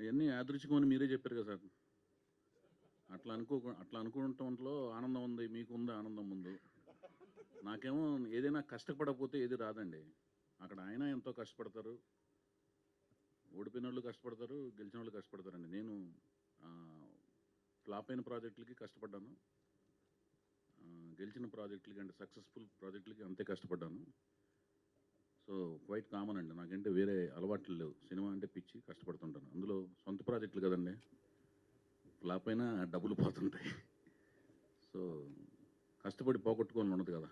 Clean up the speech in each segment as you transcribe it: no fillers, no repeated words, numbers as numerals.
అవన్నీ యాదృచ్ఛికమని మీరే చెప్పారు కదా సార్. అట్లా అనుకోవటంలో ఆనందం ఉంది, మీకు ఉంది ఆనందం ముందు. నాకేమో ఏదైనా కష్టపడకపోతే ఏది రాదండి. అక్కడ ఆయన ఎంతో కష్టపడతారు, ఓడిపోయిన వాళ్ళు కష్టపడతారు, గెలిచిన వాళ్ళు కష్టపడతారండి. నేను ఫ్లాప్ అయిన ప్రాజెక్టులకి కష్టపడ్డాను, గెలిచిన ప్రాజెక్టులకి అంటే సక్సెస్ఫుల్ ప్రాజెక్టులకి అంతే కష్టపడ్డాను. సో క్వైట్ కామన్ అండి. నాకంటే వేరే అలవాట్లు లేవు. సినిమా అంటే పిచ్చి, కష్టపడుతుంటాను. అందులో సొంత ప్రాజెక్టులు కదండి, ఫ్లాప్ అయినా డబ్బులు పోతుంటాయి. సో కష్టపడి పోగొట్టుకొని ఉండదు కదా.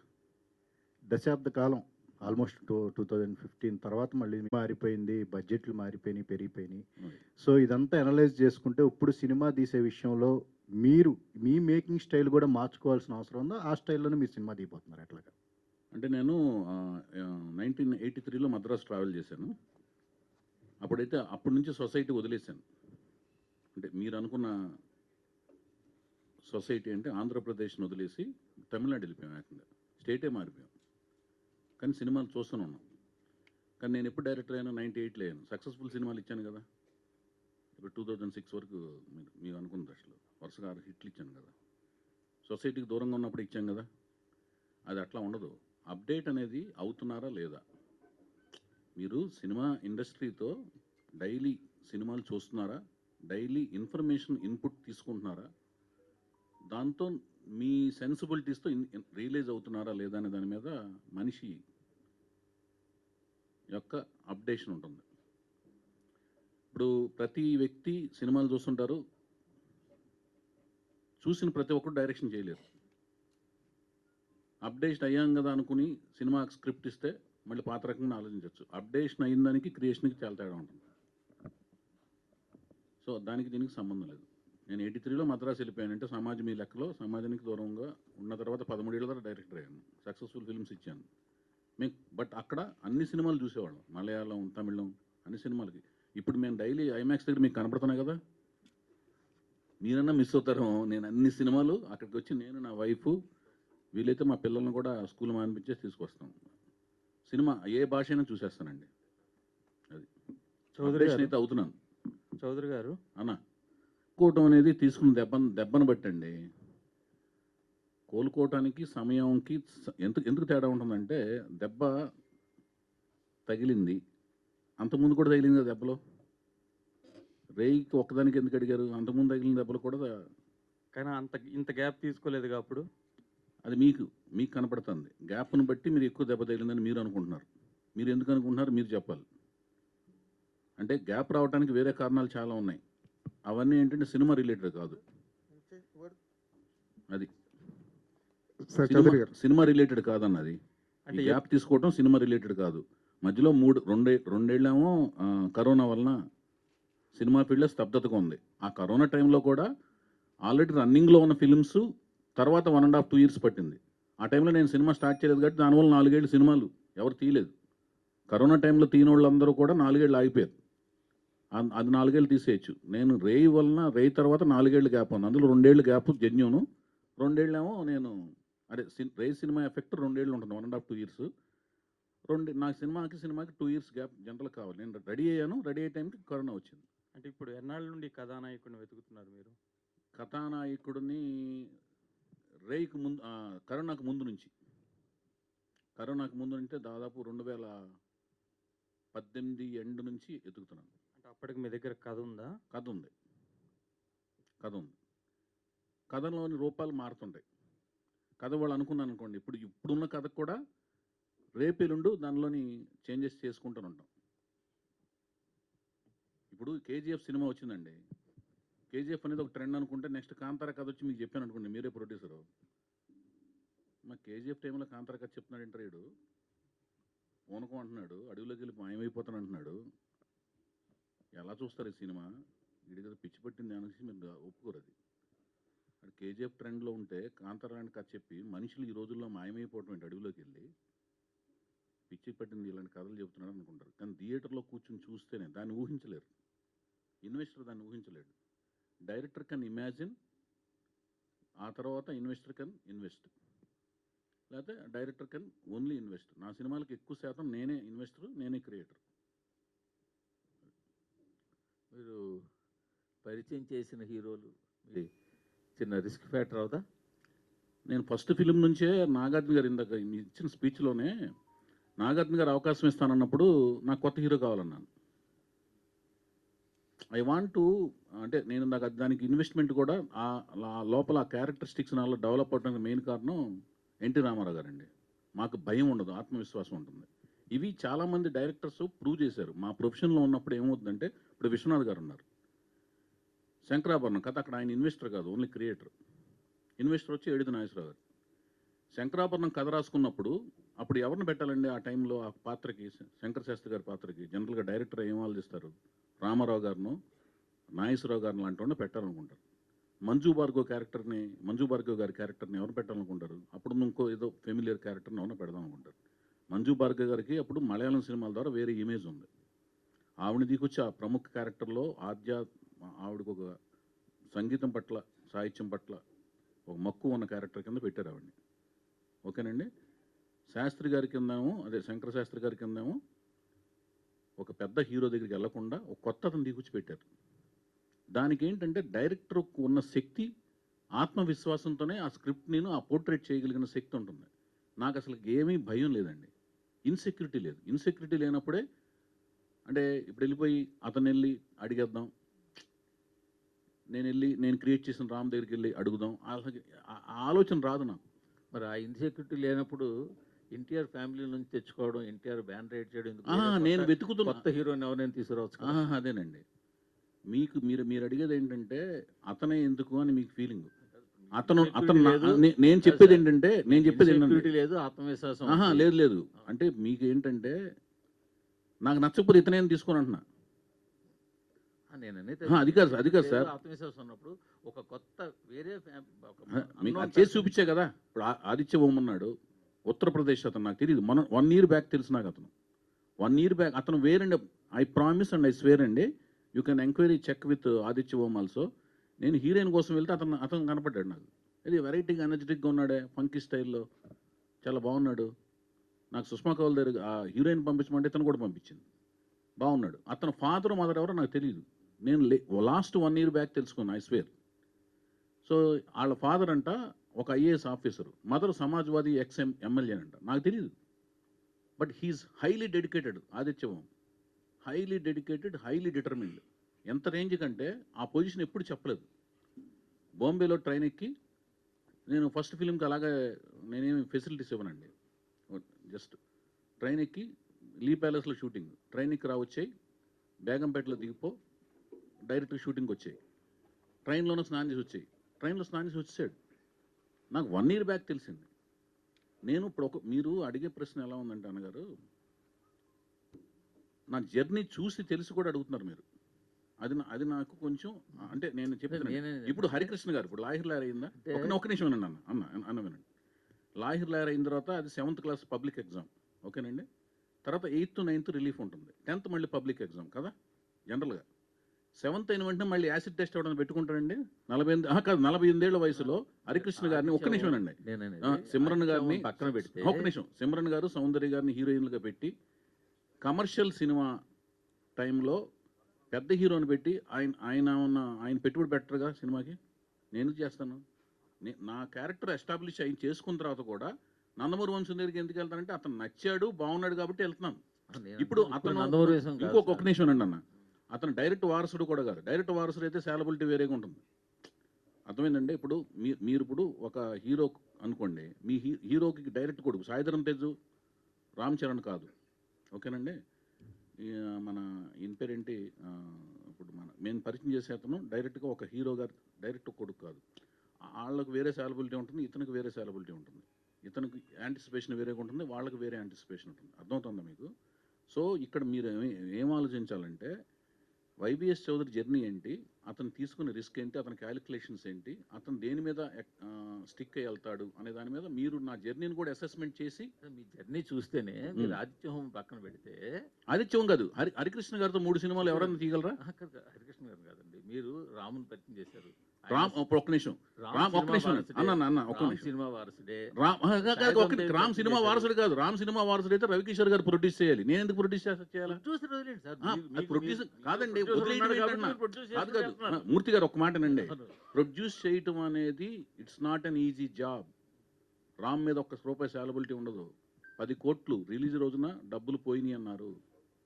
దశాబ్ద కాలం ఆల్మోస్ట్ 2015 తర్వాత మళ్ళీ మారిపోయింది, బడ్జెట్లు మారిపోయినాయి, పెరిగిపోయినాయి. సో ఇదంతా అనలైజ్ చేసుకుంటే ఇప్పుడు సినిమా తీసే విషయంలో మీరు మీ మేకింగ్ స్టైల్ కూడా మార్చుకోవాల్సిన అవసరం ఉందా? ఆ స్టైల్లోనే మీరు సినిమా దిగిపోతున్నారు ఎట్లాగా? అంటే నేను 1983లో మద్రాసు ట్రావెల్ చేశాను. అప్పటి నుంచి సొసైటీ వదిలేశాను. అంటే మీరు అనుకున్న సొసైటీ అంటే ఆంధ్రప్రదేశ్ని వదిలేసి తమిళనాడు వెళ్ళిపోయాం. ఏకంగా స్టేటే మారిపోయాం. కానీ సినిమాలు చూస్తూనే ఉన్నాం. కానీ నేను ఎప్పుడు డైరెక్టర్ అయ్యాను? 98లో అయ్యాను. సక్సెస్ఫుల్ సినిమాలు ఇచ్చాను కదా. ఇప్పుడు 2006 వరకు మీరు అనుకున్న దశలో వరుసగా 6 హిట్లు ఇచ్చాను కదా. సొసైటీకి దూరంగా ఉన్నప్పుడు ఇచ్చాం కదా. అది అట్లా ఉండదు. అప్డేట్ అనేది అవుతున్నారా లేదా? మీరు సినిమా ఇండస్ట్రీతో డైలీ సినిమాలు చూస్తున్నారా? డైలీ ఇన్ఫర్మేషన్ ఇన్పుట్ తీసుకుంటున్నారా? దాంతో మీ సెన్సిబిలిటీస్తో రియలైజ్ అవుతున్నారా లేదా అనే దాని మీద మనిషి యొక్క అప్డేషన్ ఉంటుంది. ఇప్పుడు ప్రతి వ్యక్తి సినిమాలు చూస్తుంటారు, చూసిన ప్రతి ఒక్కరు డైరెక్షన్ చేయలేరు. అప్డేషన్ అయ్యాం కదా అనుకుని సినిమా స్క్రిప్ట్ ఇస్తే మళ్ళీ పాత రకంగా ఆలోచించవచ్చు. అప్డేషన్ అయిన దానికి క్రియేషన్కి చాలా తేడా ఉంటుంది. సో దానికి దీనికి సంబంధం లేదు. నేను 83లో మద్రాసు వెళ్ళిపోయానంటే సమాజం మీ లెక్కలో సమాజానికి దూరంగా ఉన్న తర్వాత 13 ఏళ్ళ తర్వాత డైరెక్టర్ అయ్యాను. సక్సెస్ఫుల్ ఫిల్మ్స్ ఇచ్చాను బట్ అక్కడ అన్ని సినిమాలు చూసేవాళ్ళం, మలయాళం, తమిళం, అన్ని సినిమాలకి. ఇప్పుడు మేము డైలీ ఐమాక్స్ దగ్గర మీకు కనపడుతున్నాయి కదా. మీరన్నా మిస్ అవుతారేమో. నేను అన్ని సినిమాలు అక్కడికి వచ్చి నేను, నా వైఫ్, వీలైతే మా పిల్లల్ని కూడా స్కూల్ మానిపించేసి తీసుకొస్తాం. సినిమా ఏ భాష అయినా చూసేస్తానండి. అది అప్డేషన్ అయితే అవుతున్నాను. చౌదరి గారు అన్న, కోలుకోవటం అనేది తీసుకున్న దెబ్బను బట్టండి. కోలుకోవటానికి సమయంకి ఎందుకు తేడా ఉంటుందంటే, దెబ్బ తగిలింది, అంతకుముందు కూడా తగిలింది కదా దెబ్బలో. రేయికి ఒక్కదానికి ఎందుకు అడిగారు? అంతకుముందు తగిలిన దెబ్బలు కూడా. కానీ ఇంత గ్యాప్ తీసుకోలేదుగా అప్పుడు. అది మీకు కనపడుతుంది. గ్యాప్ను బట్టి మీరు ఎక్కువ దెబ్బ తగిలిందని మీరు అనుకుంటున్నారు. మీరు ఎందుకు అనుకుంటున్నారు మీరు చెప్పాలి. అంటే గ్యాప్ రావడానికి వేరే కారణాలు చాలా ఉన్నాయి. అవన్నీ ఏంటంటే సినిమా రిలేటెడ్ కాదు. అది సినిమా రిలేటెడ్ కాదన్నది. అంటే గ్యాప్ తీసుకోవటం సినిమా రిలేటెడ్ కాదు. మధ్యలో రెండేళ్ళేమో కరోనా వలన సినిమా ఫీల్డ్లో స్తబ్దతగా ఉంది. ఆ కరోనా టైంలో కూడా ఆల్రెడీ రన్నింగ్లో ఉన్న ఫిల్మ్స్ తర్వాత 1.5-2 ఇయర్స్ పట్టింది. ఆ టైంలో నేను సినిమా స్టార్ట్ చేయలేదు కాబట్టి దానివల్ల 4 ఏళ్ళు సినిమాలు ఎవరు తీయలేదు. కరోనా టైంలో తీయని వాళ్ళందరూ కూడా 4 ఏళ్ళు ఆగిపోయారు. అది 4 ఏళ్ళు తీసేయచ్చు. నేను రేయి వలన రేయి తర్వాత 4 ఏళ్ళు గ్యాప్ ఉంది. అందులో 2 ఏళ్ళు గ్యాప్ జెన్యూను, 2 ఏళ్ళేమో నేను అదే రేయి సినిమా ఎఫెక్ట్ 2 ఏళ్ళు ఉంటుంది, 1.5-2 ఇయర్స్. నాకు సినిమాకి 2 ఇయర్స్ గ్యాప్ జనరల్ కావాలి. నేను రెడీ అయ్యాను, రెడీ అయ్యే టైంకి కరోనా వచ్చింది. అంటే ఇప్పుడు ఎన్నాళ్ళ నుండి కథానాయకుడిని వెతుకుతున్నారు మీరు? కథానాయకుడిని రేయికి ముందు, కరోనాకు ముందు నుంచి దాదాపు 2018 ఎండ్ నుంచి ఎదుగుతున్నాను. అంటే అప్పటికి మీ దగ్గర కథ ఉందా? కథ ఉంది. కథలోని రూపాలు మారుతుంటాయి. కథ వాళ్ళు అనుకున్నాను అనుకోండి, ఇప్పుడున్న కథకు కూడా రేపెల్లుండు దానిలోని చేంజెస్ చేసుకుంటూ ఉంటాం. ఇప్పుడు కేజీఎఫ్ సినిమా వచ్చిందండి. కేజీఎఫ్ అనేది ఒక ట్రెండ్ అనుకుంటే నెక్స్ట్ కాంతార కథ వచ్చి మీకు చెప్పాను అనుకోండి, మీరే ప్రొడ్యూసరు. మా కేజీఎఫ్ టైంలో కాంతార కథ చెప్తున్నాడు ఇంటర్వ్యూడు, పూనకం అంటున్నాడు, అడవిలోకి వెళ్ళి మాయమైపోతాను అంటున్నాడు. ఎలా చూస్తారు ఈ సినిమా? వీడి కదా పిచ్చి పట్టింది అనేసి మీరు ఒప్పుకోరు. అది కేజీఎఫ్ ట్రెండ్లో ఉంటే కాంతారాన్ని కథ చెప్పి మనుషులు ఈ రోజుల్లో మాయమైపోవటం ఏంటి? అడవిలోకి వెళ్ళి పిచ్చి పట్టింది ఇలాంటి కథలు చెబుతున్నాడు అనుకుంటారు. కానీ థియేటర్లో కూర్చొని చూస్తేనే దాన్ని ఊహించలేరు. ఇన్వెస్టర్ దాన్ని ఊహించలేడు. డైరెక్టర్ కెన్ ఇమాజిన్, ఆ తర్వాత ఇన్వెస్టర్ కెన్ ఇన్వెస్ట్, లేకపోతే డైరెక్టర్ కెన్ ఓన్లీ ఇన్వెస్ట్. నా సినిమాలకు ఎక్కువ శాతం నేనే ఇన్వెస్టర్, నేనే క్రియేటర్. మీరు పరిచయం చేసిన హీరోలు మీ చిన్న రిస్క్ ఫ్యాక్టర్ అవుదా? నేను ఫస్ట్ ఫిలిం నుంచే నాగార్జున గారు ఇందాక మీ ఇచ్చిన స్పీచ్లోనే నాగార్జున గారు అవకాశం ఇస్తానన్నప్పుడు నాకు కొత్త హీరో కావాలన్నాను. ఐ వాంట్ టు, అంటే నేను దానికి ఇన్వెస్ట్మెంట్ కూడా లోపల ఆ క్యారెక్టరిస్టిక్స్ నాలో డెవలప్ అవడానికి మెయిన్ కారణం ఎన్టీ రామారావు గారండి. మాకు భయం ఉండదు, ఆత్మవిశ్వాసం ఉంటుంది. ఇవి చాలామంది డైరెక్టర్స్ ప్రూవ్ చేశారు. మా ప్రొఫెషన్లో ఉన్నప్పుడు ఏమవుతుందంటే, ఇప్పుడు విశ్వనాథ్ గారు ఉన్నారు, శంకరాభరణం కథ, అక్కడ ఆయన ఇన్వెస్టర్ కాదు, ఓన్లీ క్రియేటర్. ఇన్వెస్టర్ వచ్చి ఏడిది నాగేశ్వరరావు గారు. శంకరాభరణం కథ రాసుకున్నప్పుడు అప్పుడు ఎవరిని పెట్టాలండి ఆ టైంలో ఆ పాత్రకి, శంకర శాస్త్రి గారి పాత్రకి జనరల్గా డైరెక్టర్ ఏం ఆలోచిస్తారు, రామారావు గారిను నాగేశ్వరరావు గారిని లాంటి వాడిని పెట్టాలనుకుంటారు. మంజు భార్గవ్ గారి క్యారెక్టర్ని ఎవరు పెట్టాలనుకుంటారు, అప్పుడు ఇంకో ఏదో ఫెమిలియర్ క్యారెక్టర్ని ఎవరిని పెడదాం అనుకుంటారు. మంజు భార్గవ్ గారికి అప్పుడు మలయాళం సినిమాల ద్వారా వేరే ఇమేజ్ ఉంది. ఆవిడని దిగొచ్చి ఆ ప్రముఖ క్యారెక్టర్లో ఆవిడకు ఒక సంగీతం పట్ల, సాహిత్యం పట్ల ఒక మక్కువ ఉన్న క్యారెక్టర్ కింద పెట్టారు ఆవిడని. ఓకేనండి. శాస్త్రి గారి కిందేమో, అదే శంకర శాస్త్రి గారి కిందేమో ఒక పెద్ద హీరో దగ్గరికి వెళ్లకుండా ఒక కొత్త అతను దిగుచ్చి పెట్టారు. దానికి ఏంటంటే డైరెక్టర్కు ఉన్న శక్తి, ఆత్మవిశ్వాసంతోనే ఆ స్క్రిప్ట్ నేను ఆ పోర్ట్రేట్ చేయగలిగిన శక్తి ఉంటుంది. నాకు అసలు ఏమీ భయం లేదండి, ఇన్సెక్యూరిటీ లేదు. ఇన్సెక్యూరిటీ లేనప్పుడే, అంటే ఇప్పుడు వెళ్ళిపోయి అతను వెళ్ళి అడిగేద్దాం, నేను క్రియేట్ చేసిన రామ్ దగ్గరికి వెళ్ళి అడుగుదాం, అసలు ఆ ఆలోచన రాదు నాకు. మరి ఆ ఇన్సెక్యూరిటీ లేనప్పుడు ఎన్టీఆర్ ఫ్యామిలీ నుంచి తెచ్చుకోవడం, ఎన్టీఆర్ బ్యాన్ రైడ్ చేయడం ఎందుకు? నేను వెతుకుతున్నా కొత్త హీరోని ఎవరైనా తీసుకురావచ్చు కదా? అదేనండి. మీరు అడిగేది ఏంటంటే అతనే ఎందుకు అని మీకు ఫీలింగ్. నేను చెప్పేది ఏంటంటే ఇన్సెక్యూరిటీ లేదు, ఆత్మవిశ్వాసం ఉంది. లేదు. అంటే మీకు ఏంటంటే నాకు నచ్చకపోతే ఇతనే తీసుకొని అంటున్నా. అది కాదు సార్. ఆత్మవిశ్వాసం ఉన్నప్పుడు ఒక కొత్త వేరే మీకు అది చేసి చూపించే కదా. ఇప్పుడు ఆదిత్య ఓం ఉన్నాడు, ఉత్తరప్రదేశ్ అతను, నాకు తెలియదు, 1 year బ్యాక్ తెలుసు నాకు అతను. 1 year బ్యాక్ అతను వేరండి. I promise and I swear అండి, you can enquiry check with Aditya Om also. నేను హీరోయిన్ కోసం వెళ్తే అతను కనపడ్డాడు నాకు. ఇది వెరైటీగా ఎనర్జెటిక్గా ఉన్నాడే, ఫంకీ స్టైల్లో చాలా బాగున్నాడు. నాకు సుష్మా కౌల్ దగ్గర ఆ హీరోయిన్ పంపించమంటే ఇతను కూడా పంపించింది, బాగున్నాడు. అతను ఫాదర్ మదర్ ఎవరో నాకు తెలియదు. నేను లాస్ట్ 1 year బ్యాక్ తెలుసుకున్నాను, ఐ స్వేర్. సో వాళ్ళ ఫాదర్ అంట ఒక IAS officer, mother Samajwadi MLA అంట, నాకు తెలియదు. But he's highly dedicated. ఆదిత్యవం హైలీ డెడికేటెడ్, హైలీ డిటర్మిన్డ్. ఎంత రేంజ్ కంటే ఆ పొజిషన్ ఎప్పుడు చెప్పలేదు. బాంబేలో ట్రైన్ ఎక్కి, నేను ఫస్ట్ ఫిలింకి అలాగే నేనేమి ఫెసిలిటీస్ ఇవ్వనండి, జస్ట్ ట్రైన్ ఎక్కి లీ ప్యాలెస్లో షూటింగ్, ట్రైన్ ఎక్కి వచ్చాయి, బేగంపేటలో దిగిపో, డైరెక్ట్ షూటింగ్కి వచ్చాయి, ట్రైన్లోనే స్నానం చేసి వచ్చాయి, ట్రైన్లో స్నానం చేసి వచ్చాడు. నాకు 1 year బ్యాక్ తెలిసింది. నేను ఇప్పుడు మీరు అడిగే ప్రశ్న ఎలా ఉందంటే అన్నగారు, నా జర్నీ చూసి తెలిసి కూడా అడుగుతున్నారు మీరు. అది నాకు కొంచెం, అంటే నేను చెప్తాను. ఇప్పుడు హరికృష్ణ గారు ఇప్పుడు లాహిర్ లాయర్ అయిందా, ఒక నిమిషం వినండి అన్న వినండి. లాహిర్ లాయర్ అయిన తర్వాత అది 7th class పబ్లిక్ ఎగ్జామ్, ఓకేనండి. తర్వాత 8th 9th రిలీఫ్ ఉంటుంది, 10th మళ్ళీ పబ్లిక్ ఎగ్జామ్ కదా జనరల్గా. 7th అయిన వెంటనే మళ్ళీ యాసిడ్ టెస్ట్ అవ్వడం పెట్టుకుంటారండి. 48 ఏళ్ల వయసులో హరికృష్ణ గారిని, ఒక్క నిమిషం అండి, సిమ్రన్ గారిని పక్కన పెడితే, ఒక్క నిమిషం, సిమ్రన్ గారు సౌందర్య గారిని హీరోయిన్లుగా పెట్టి కమర్షియల్ సినిమా టైంలో పెద్ద హీరోని పెట్టి ఆయన పెట్టుబడి పెట్టరుగా సినిమాకి. నేను చేస్తాను. నా క్యారెక్టర్ ఎస్టాబ్లిష్ అయిన చేసుకున్న తర్వాత కూడా నందమూరి వంశం దగ్గరికి ఎందుకు వెళ్తానంటే అతను నచ్చాడు, బాగున్నాడు కాబట్టి వెళ్తున్నాను. ఇప్పుడు అతను ఒక్క నిమిషం అండి అన్న, అతను డైరెక్ట్ వారసుడు కూడా కాదు. డైరెక్ట్ వారసుడు అయితే సాలబిలిటీ వేరేగా ఉంటుంది, అర్థమైందండి. ఇప్పుడు మీరు ఇప్పుడు ఒక హీరో అనుకోండి, మీ హీరోకి డైరెక్ట్ కొడుకు సాయిధరం తేజు, రామ్ చరణ్ కాదు, ఓకేనండి. మన ఈయన పేరేంటి, ఇప్పుడు మేము పరిచయం చేసే అతను డైరెక్ట్గా ఒక హీరో గారు డైరెక్ట్ కొడుకు కాదు. వాళ్ళకు వేరే సాలబిలిటీ ఉంటుంది, ఇతనికి వేరే సాలబిలిటీ ఉంటుంది. ఇతనికి యాంటిసిపేషన్ వేరేగా ఉంటుంది, వాళ్ళకి వేరే యాంటిసిపేషన్ ఉంటుంది. అర్థమవుతుందా మీకు? సో ఇక్కడ మీరు ఏం ఆలోచించాలంటే, వైబిఎస్ చౌదరి జర్నీ ఏంటి, అతను తీసుకునే రిస్క్ ఏంటి, అతని క్యాలిక్యులేషన్స్ ఏంటి, అతను దేని మీద స్టిక్ అయ్యి వెళ్తాడు అనే దాని మీద మీరు నా జర్నీని కూడా అసెస్మెంట్ చేసి. మీ జర్నీ చూస్తేనే మీరు ఆదిత్యహోమం పక్కన పెడితే, ఆదిత్యం కాదు, హరికృష్ణ గారితో 3 సినిమాలు ఎవరైనా తీయగలరా? హరికృష్ణ గారు కాదండి, మీరు రాముని పరిచయం చేశారు, రామ్ ఒక్క నిమిషం రామ్ ఒక్క నిమిషం అన్న ఒక్క నిమిషం సినిమా వారసుడే. రామ్ రామ్ సినిమా వారసుడు కాదు. రామ్ సినిమా వారసుడు అయితే రవికిషోర్ గారు ప్రొడ్యూస్ చేయాలి. నేను ఎందుకు ప్రొడ్యూస్ చేయాలి? ప్రొడ్యూసర్ వదిలేండి సార్. ప్రొడ్యూస్ కాదండి, ప్రొడ్యూసర్ వదిలేయడం ఉన్నాడు కాబట్టి ఏంటన్నా? మీరు ప్రొడ్యూస్ కాదు కాదు చేస్తున్నారు. మూర్తి గారు ఒక్క మాటనండి. ప్రొడ్యూస్ చేయటం అనేది it's not an easy job. Ram మీద ఒక్క రూపాయి సాలబిలిటీ ఉండదు. 10 కోట్లు రిలీజ్ రోజున డబ్బులు పోయినాయి అన్నారు.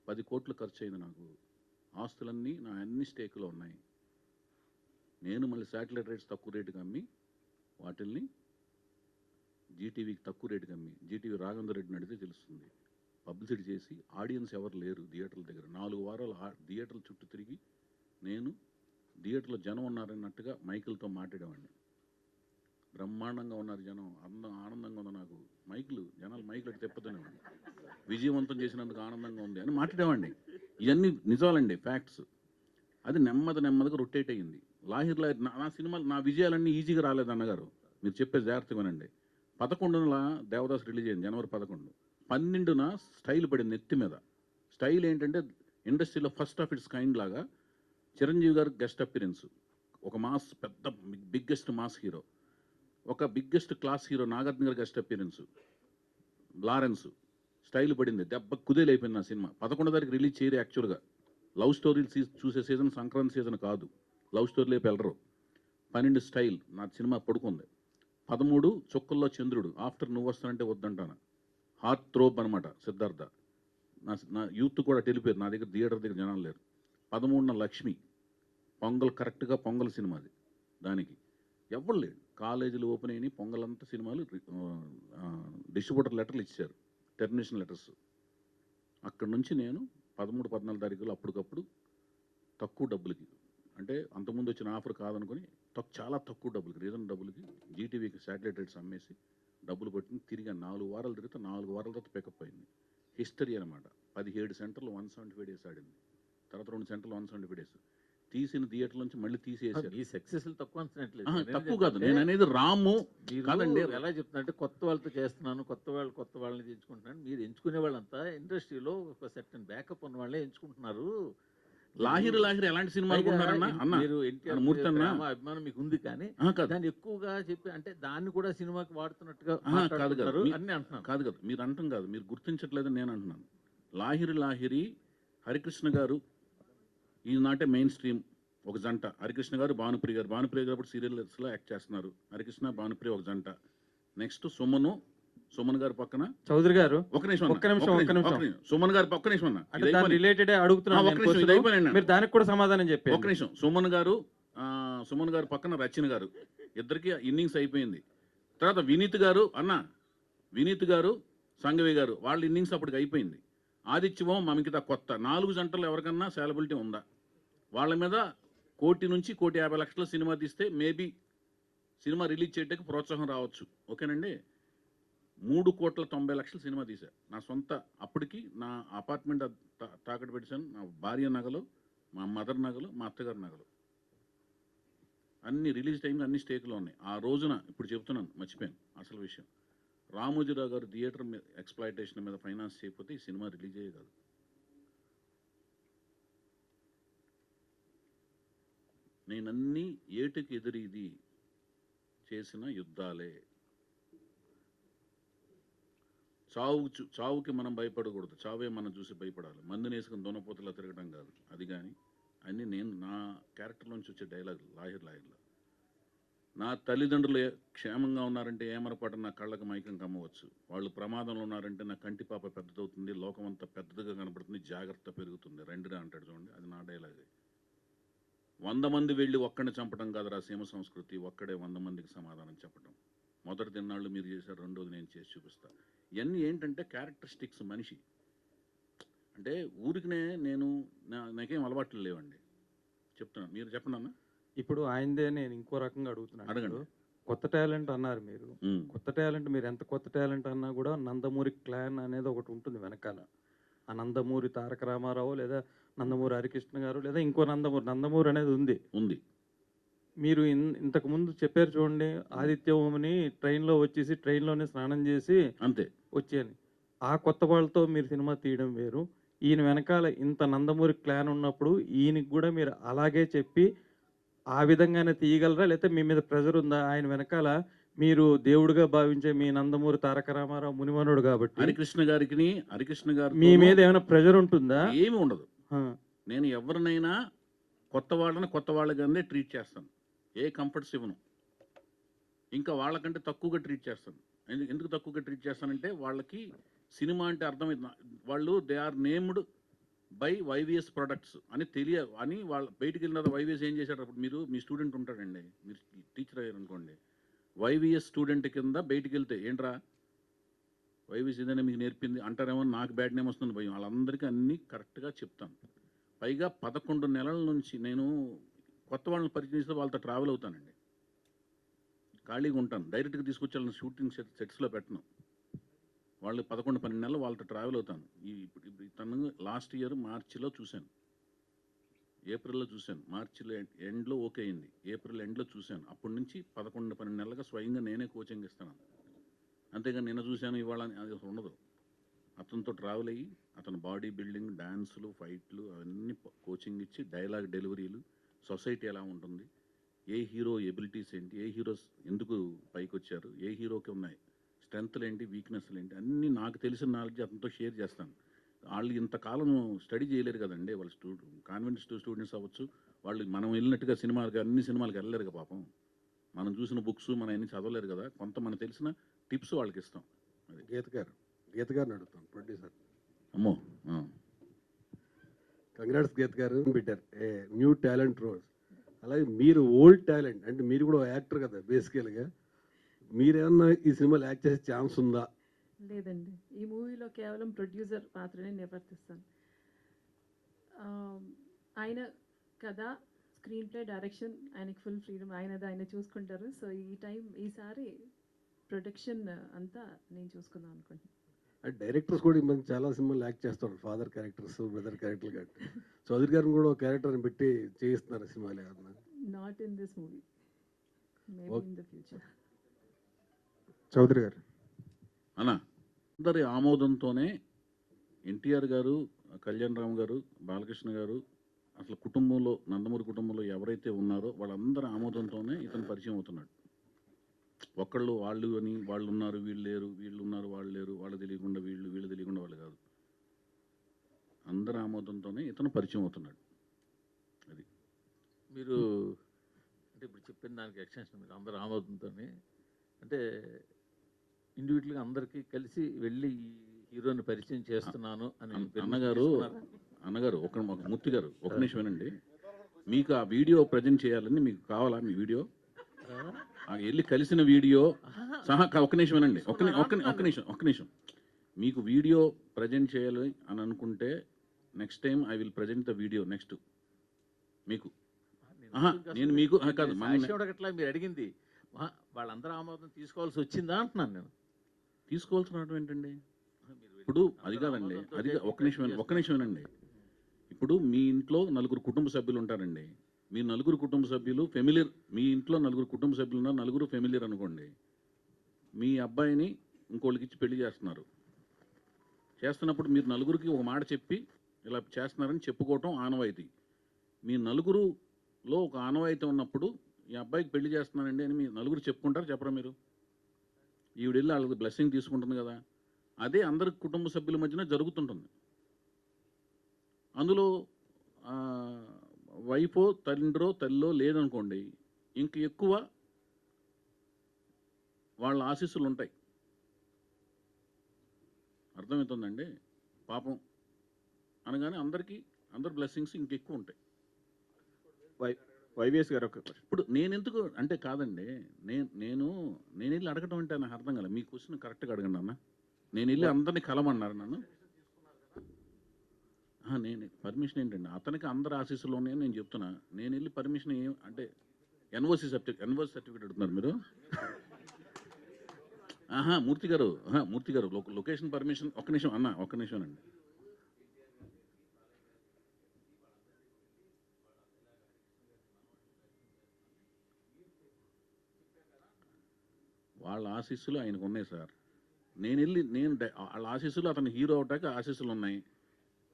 10 కోట్లు ఖర్చు అయింది నాకు. ఆస్తులన్నీ నా అన్ని స్టేకులో ఉన్నాయి. నేను మళ్ళీ శాటిలైట్ రైట్స్ తక్కువ రేటుకి అమ్మి వాటిల్ని జీటీవీకి తక్కువ రేటుకి అమ్మి, జీటీవీ రాఘవేంద్ర రెడ్డిని అడిగితే తెలుస్తుంది, పబ్లిసిటీ చేసి ఆడియన్స్ ఎవరు లేరు థియేటర్ల దగ్గర 4 వారాలు థియేటర్ల చుట్టూ తిరిగి నేను థియేటర్లో జనం ఉన్నారన్నట్టుగా మైకులతో మాట్లాడేవాడిని. బ్రహ్మాండంగా ఉన్నారు జనం, ఆనందంగా ఉంది. నాకు జనాలు మైకులు తిప్పదనేవాడిని. విజయవంతం చేసినందుకు ఆనందంగా ఉంది అని మాట్లాడేవాడిని. ఇవన్నీ నిజాలండి, ఫ్యాక్ట్స్. అది నెమ్మదిగా రొటేట్ అయ్యింది. లాహిర్ నా సినిమాలు, నా విజయాలన్నీ ఈజీగా రాలేదు అన్నగారు. మీరు చెప్పేది జాగ్రత్తగా వినండి. 11న దేవదాస్ రిలీజ్ అయింది, జనవరి 11. 12న స్టైల్ పడింది నెత్తి మీద. స్టైల్ ఏంటంటే ఇండస్ట్రీలో ఫస్ట్ ఆఫ్ ఇట్స్ కైండ్ లాగా చిరంజీవి గారు గెస్ట్ అపిరెన్స్. ఒక మాస్, పెద్ద బిగ్గెస్ట్ మాస్ హీరో. ఒక బిగ్గెస్ట్ క్లాస్ హీరో నాగార్జున గారు గెస్ట్ అపిరెన్స్. లారెన్స్. స్టైల్ పడింది, దెబ్బ కుదేలైపోయింది నా సినిమా. 11వ తారీఖు రిలీజ్ చేయరు యాక్చువల్గా. లవ్ స్టోరీలు చూసే సీజన్ సంక్రాంతి సీజన్ కాదు, లవ్ స్టోరీలు వెళ్ళరు. 12 స్టైల్ నా సినిమా పడుకుంది. 13 చుక్కల్లో చంద్రుడు, ఆఫ్టర్ నువ్వు వస్తానంటే వద్దంటాను, హార్ట్ థ్రోప్ అనమాట సిద్ధార్థ. నా యూత్ కూడా తెలిపారు, నా దగ్గర థియేటర్ దగ్గర జనాలు లేరు. 13న లక్ష్మి, పొంగల్, కరెక్ట్గా పొంగల్ సినిమాది. దానికి ఎవరు లేడు. కాలేజీలు ఓపెన్ అయినాయి, పొంగల్ అంతా సినిమాలు డిస్ట్రిబ్యూటర్ లెటర్లు ఇచ్చారు, టెర్మినేషన్ లెటర్స్. అక్కడి నుంచి నేను 13, 14 తారీఖులు అప్పటికప్పుడు తక్కువ డబ్బులకి, అంటే అంతకుముందు వచ్చిన ఆఫర్ కాదనుకొని చాలా తక్కువ డబ్బులకి, రీజన్ డబ్బులకి జీటీవీకి శాటిలైట్ రైట్స్ అమ్మేసి డబ్బులు పట్టుకుని తిరిగి 4 వారాలు తిరిగితే 4 వారాల తర్వాత పికప్ అయింది. హిస్టరీ అనమాట. 17 సెంటర్లు 175 డేస్ ఆడింది. తర్వాత 2 సెంటర్లు 175 డేస్. తీసిన థియేటర్ నుంచి మళ్ళీ తీసేసారు. ఈ సక్సెస్ తక్కువ అంచనట్లేదు. తక్కువ కాదు, నేను అనేది రాము కాదండి. ఎలా చెప్తున్నా కొత్త వాళ్ళతో చేస్తున్నాను, కొత్త వాళ్ళని ఎంచుకుంటున్నాను. మీరు ఎంచుకునే వాళ్ళంతా ఇండస్ట్రీలో ఒక సెక్షన్ బ్యాకప్ ఉన్న వాళ్ళే ఎంచుకుంటున్నారు. లాహిర్ ఎలాంటి సినిమాలు ఉన్నారన్నా అన్న? మీరు ఎన్టీఆర్ మూర్తి అన్న అభిమానం మీకు ఉంది, కానీ దాన్ని ఎక్కువగా చెప్పి అంటే దాన్ని కూడా సినిమాకి వాడుతున్నట్టుగా కాదు కదా అన్ని అంటున్నాను. కాదు కదా, మీరు అంటాం కాదు, మీరు గుర్తించట్లేదని నేను అంటున్నాను. లాహిరి హరికృష్ణ గారు ఈనాటే మెయిన్ స్ట్రీమ్ ఒక జంట. హరికృష్ణ గారు భానుప్రియ గారు ఇప్పుడు సీరియల్స్లో యాక్ట్ చేస్తున్నారు. హరికృష్ణ భానుప్రియ ఒక జంట. నెక్స్ట్ సుమన్ గారు పక్కన చౌదరి గారు. ఒక నిమిషం సుమన్ గారు ఒక్క నిమిషం అన్న, రిలేటెడ్ అడుగుతున్నాను, మీరు దానికి కూడా సమాధానం చెప్పి. ఒక నిమిషం. సుమన్ గారు పక్కన రచన గారు, ఇద్దరికి ఇన్నింగ్స్ అయిపోయింది. తర్వాత వినీత్ గారు సంగవి గారు, వాళ్ళ ఇన్నింగ్స్ అప్పటికి అయిపోయింది. ఆదిత్యవం మమికిత కొత్త 4 జంటలు ఎవరికన్నా సాలబిలిటీ ఉందా? వాళ్ళ మీద 1 నుంచి 1,50,00,000 సినిమా తీస్తే మేబీ సినిమా రిలీజ్ చేయడానికి ప్రోత్సాహం రావచ్చు. ఓకేనండి. 3,90,00,000 సినిమా తీశా నా సొంత. అప్పటికి నా అపార్ట్మెంట్ తాకట్టు పెట్టాను. నా భార్య నగలు, మా మదర్ నగలు, మా అత్తగారి నగలు అన్ని రిలీజ్ టైంలో అన్ని స్టేక్లో ఉన్నాయి. ఆ రోజున ఇప్పుడు చెప్తున్నాను, మర్చిపోయాను అసలు విషయం. రామోజీరావు గారు థియేటర్ మీద ఎక్స్ప్లాయిటేషన్ మీద ఫైనాన్స్ చేయకపోతే ఈ సినిమా రిలీజ్ అయ్యే కాదు. నేనన్నీ ఏటికి ఎదురీది చేసిన యుద్ధాలే. చావుకి మనం భయపడకూడదు, చావే మనం చూసి భయపడాలి. మందుని వేసుకుని దొనపోతలా తిరగడం కాదు. అది కానీ అన్నీ నేను నా క్యారెక్టర్లోంచి వచ్చే డైలాగులు. లాహిర్లో నా తల్లిదండ్రులు క్షేమంగా ఉన్నారంటే ఏమరపాటు నా కళ్ళకు మైకం కమ్మవచ్చు. వాళ్ళు ప్రమాదంలో ఉన్నారంటే నా కంటి పాప పెద్దదవుతుంది, లోకం అంతా పెద్దగా కనపడుతుంది, జాగ్రత్త పెరుగుతుంది. రెండురా అంటాడు చూడండి, అది నా డైలాగే. 100 మంది వెళ్ళి ఒక్కడిని చంపడం కాదురా సీమ సంస్కృతి, ఒక్కడే 100 మందికి సమాధానం చెప్పడం. మొదటి తిన్నాళ్ళు మీరు చేశారు, రెండోది నేను చేసి చూపిస్తా. ఇవన్నీ ఏంటంటే క్యారెక్టరిస్టిక్స్. మనిషి అంటే ఊరికినే నాకేం అలవాట్లు లేవండి, చెప్తున్నాను. మీరు చెప్పండి అన్న. ఇప్పుడు ఆయనదే నేను ఇంకో రకంగా అడుగుతున్నాను. అడగండి. కొత్త టాలెంట్ అన్నారు మీరు. కొత్త టాలెంట్, మీరు ఎంత కొత్త టాలెంట్ అన్నా కూడా నందమూరి క్లాన్ అనేది ఒకటి ఉంటుంది వెనకాల. ఆ నందమూరి తారక రామారావు, లేదా నందమూరి హరికృష్ణ గారు, లేదా ఇంకో నందమూరి అనేది ఉంది. మీరు ఇంతకు ముందు చెప్పారు చూడండి, ఆదిత్యభూమిని ట్రైన్లో వచ్చేసి ట్రైన్లోనే స్నానం చేసి అంతే వచ్చేయని. ఆ కొత్త వాళ్ళతో మీరు సినిమా తీయడం వేరు. ఈయన వెనకాల ఇంత నందమూరి క్లాన్ ఉన్నప్పుడు ఈయనకి కూడా మీరు అలాగే చెప్పి ఆ విధంగానే తీయగలరా? లేతే మీ మీద ప్రెషర్ ఉందా? ఆయన వెనకాల మీరు దేవుడిగా భావించే మీ నందమూరి తారక రామారావు మునిమనుడు గాబట్టి, హరికృష్ణ గారికి మీ మీద ఏమైనా ప్రెషర్ ఉంటుందా? ఏమి ఉండదు. ఆ! నేను ఎవరినైనా కొత్త వాళ్ళగానే ట్రీట్ చేస్తాను. ఏ కంఫర్ట్స్ ఇవ్వను. ఇంకా వాళ్ళకంటే తక్కువగా ట్రీట్ చేస్తాను. ఎందుకు తక్కువగా ట్రీట్ చేస్తానంటే వాళ్ళకి సినిమా అంటే అర్థమైంది. వాళ్ళు they are named by YVS products అని వాళ్ళు బయటికి వెళ్ళిన తర్వాత వైవిఎస్ ఏం చేశాడు. అప్పుడు మీరు మీ స్టూడెంట్ ఉంటాడండి, మీరు టీచర్ అయ్యారు అనుకోండి, వైవిఎస్ స్టూడెంట్ కింద బయటికి వెళ్తే ఏంట్రా వైవిఎస్ ఏదైనా మీకు నేర్పింది అంటారేమో, నాకు బ్యాడ్ నేమ్ వస్తుంది భయం. వాళ్ళందరికీ అన్నీ కరెక్ట్గా చెప్తాను. పైగా 11 నెలల నుంచి నేను కొత్త వాళ్ళని పరిచయం చేస్తే వాళ్ళతో ట్రావెల్ అవుతానండి. ఖాళీగా ఉంటాను, డైరెక్ట్గా తీసుకొచ్చి వాళ్ళని షూటింగ్ సెట్స్లో పెట్టను. వాళ్ళు 11-12 నెలలు వాళ్ళతో ట్రావెల్ అవుతాను. ఇప్పుడు తను లాస్ట్ ఇయర్ మార్చిలో చూశాను, ఏప్రిల్లో చూశాను, మార్చిలో ఎండ్లో ఓకే అయింది, ఏప్రిల్ ఎండ్లో చూశాను. అప్పటి నుంచి 11-12 నెలలుగా స్వయంగా నేనే కోచింగ్ ఇస్తాను. అంతేగాని నిన్న చూశాను ఇవాళ అది ఉండదు. అతనితో ట్రావెల్ అయ్యి అతని బాడీ బిల్డింగ్, డ్యాన్సులు, ఫైట్లు అవన్నీ కోచింగ్ ఇచ్చి, డైలాగ్ డెలివరీలు, సొసైటీ ఎలా ఉంటుంది, ఏ హీరో ఎబిలిటీస్ ఏంటి, ఏ హీరోస్ ఎందుకు పైకి వచ్చారు, ఏ హీరోకి ఉన్నాయి స్ట్రెంగ్త్లు ఏంటి, వీక్నెస్లు ఏంటి, అన్నీ నాకు తెలిసిన నాలెడ్జ్ అతనితో షేర్ చేస్తాను. వాళ్ళు ఇంతకాలం స్టడీ చేయలేరు కదండి, వాళ్ళు కాన్వెంట్ స్టూడెంట్స్ అవ్వచ్చు, వాళ్ళు మనం వెళ్ళినట్టుగా అన్ని సినిమాలకు వెళ్ళలేరు కదా పాపం. మనం చూసిన బుక్స్ మనం అన్ని చదవలేరు కదా, కొంత మనకు తెలిసిన టిప్స్ వాళ్ళకి ఇస్తాం. గీత గారిని అడుగుతాను, ప్రొడ్యూసర్. అమ్మో. కంగ్రాట్స్ గీత గారు, పెట్టారు ఏ న్యూ టాలెంట్ రోల్స్. అలాగే మీరు ఓల్డ్ టాలెంట్, అంటే మీరు కూడా యాక్టర్ కదా బేసికల్గా. మీరేమన్నా ఈ సినిమాలో యాక్ట్ చేసే ఛాన్స్ ఉందా? లేదండి, ఈ మూవీలో కేవలం ప్రొడ్యూసర్ పాత్రనే నిర్వర్తిస్తాను. ఆయన కథ, స్క్రీన్ ప్లే, డైరెక్షన్ ఆయనకి ఫుల్ ఫ్రీడమ్, ఆయన చూసుకుంటారు. సో ఈసారి ప్రొడక్షన్ అంతా నేను చూసుకుందాం అనుకుంటున్నాను. అంటే డైరెక్టర్స్ కూడా ఈ మధ్య చాలా సినిమాలు యాక్ట్ చేస్తారు, ఫాదర్ క్యారెక్టర్స్, బ్రదర్ క్యారెక్టర్లు కాబట్టి. చౌదరి గారిని కూడా ఒక క్యారెక్టర్ని పెట్టి చేయిస్తున్నారు సినిమాలు ఏమన్నా? Not in this movie, maybe in the future. Chowdary గారు అన్నా, అందరి ఆమోదంతోనే ఎన్టీఆర్ గారు, కళ్యాణ్ రామ్ గారు, బాలకృష్ణ గారు, అసలు కుటుంబంలో నందమూరి కుటుంబంలో ఎవరైతే ఉన్నారో వాళ్ళందరి ఆమోదంతోనే ఇతను పరిచయం అవుతున్నాడు. ఒక్కళ్ళు వాళ్ళు అని వాళ్ళు ఉన్నారు వీళ్ళు లేరు, వీళ్ళు ఉన్నారు వాళ్ళు లేరు, వాళ్ళు తెలియకుండా వీళ్ళు తెలియకుండా వాళ్ళు కాదు, అందరి ఆమోదంతోనే ఇతను పరిచయం అవుతున్నాడు. అది మీరు అంటే ఇప్పుడు చెప్పిన దానికి ఎక్స్టెన్షన్, మీరు అందరు ఆమోదంతోనే అంటే ఇండివిజువల్గా అందరికీ కలిసి వెళ్ళి ఈ హీరోని పరిచయం చేస్తున్నాను అని అన్నగారు ఒక మూర్తి గారు ఒక నిమిషం వినండి. మీకు ఆ వీడియో ప్రజెంట్ చేయాలని మీకు కావాలా? మీ వీడియో వెళ్ళి కలిసిన వీడియో సహా ఒక నిమిషం వినండి, ఒక్క నిమిషం. మీకు వీడియో ప్రజెంట్ చేయాలి అని అనుకుంటే next time I will present the video next మీకు. నేను మీకు కాదు, అట్లా మీరు అడిగింది వాళ్ళందరూ ఆమోదం తీసుకోవాల్సి వచ్చిందా అంటున్నాను నేను. తీసుకోవాల్సిన ఏంటండి ఇప్పుడు? అది కాదండి, అది ఒక్క నిమిషం వినండి. ఇప్పుడు మీ ఇంట్లో 4 కుటుంబ సభ్యులు ఉంటారండి. మీ 4 కుటుంబ సభ్యులు ఫెమిలియర్, మీ ఇంట్లో 4 కుటుంబ సభ్యులు ఉన్నారు, 4 ఫెమిలియర్ అనుకోండి. మీ అబ్బాయిని ఇంకోళ్ళకి ఇచ్చి పెళ్లి చేస్తున్నప్పుడు మీరు 4కి ఒక మాట చెప్పి ఇలా చేస్తున్నారని చెప్పుకోవటం ఆనవాయితీ. మీ 4లో ఒక ఆనవాయితీ ఉన్నప్పుడు ఈ అబ్బాయికి పెళ్లి చేస్తున్నానండి అని మీ 4 చెప్పుకుంటారు, చెప్పరా మీరు? ఈవిడెళ్ళి వాళ్ళకి బ్లెస్సింగ్ తీసుకుంటుంది కదా, అదే అందరి కుటుంబ సభ్యుల మధ్యన జరుగుతుంటుంది. అందులో వైఫో తండ్రో తల్లో లేదనుకోండి, ఇంక ఎక్కువ వాళ్ళ ఆశీస్సులు ఉంటాయి. అర్థమవుతుందండి? పాపం అనగానే అందరి బ్లెస్సింగ్స్ ఇంకెక్కువ ఉంటాయి. వైవిఎస్ గారు ఇప్పుడు నేను ఎందుకు అంటే కాదండి, నేను వెళ్ళి అడగటం అంటే నాకు అర్థం కాలే. మీ క్వశ్చన్ కరెక్ట్గా అడగండి అన్న. నేను వెళ్ళి అందరినీ కలమన్నారు నన్ను. నేను పర్మిషన్ ఏంటండి, అతనికి అందరు ఆశీస్సులు ఉన్నాయని నేను చెప్తున్నా. నేను వెళ్ళి పర్మిషన్ అంటే ఎన్ఓసి సర్టిఫికేట్ అడుగుతున్నారు మీరు? మూర్తి గారు లొకేషన్ పర్మిషన్ ఒక్క నిమిషం అండి. వాళ్ళ ఆశీస్సులు ఆయనకు ఉన్నాయి సార్. వాళ్ళ ఆశీస్సులు, అతని హీరో అవటానికి ఆశీస్సులు ఉన్నాయి.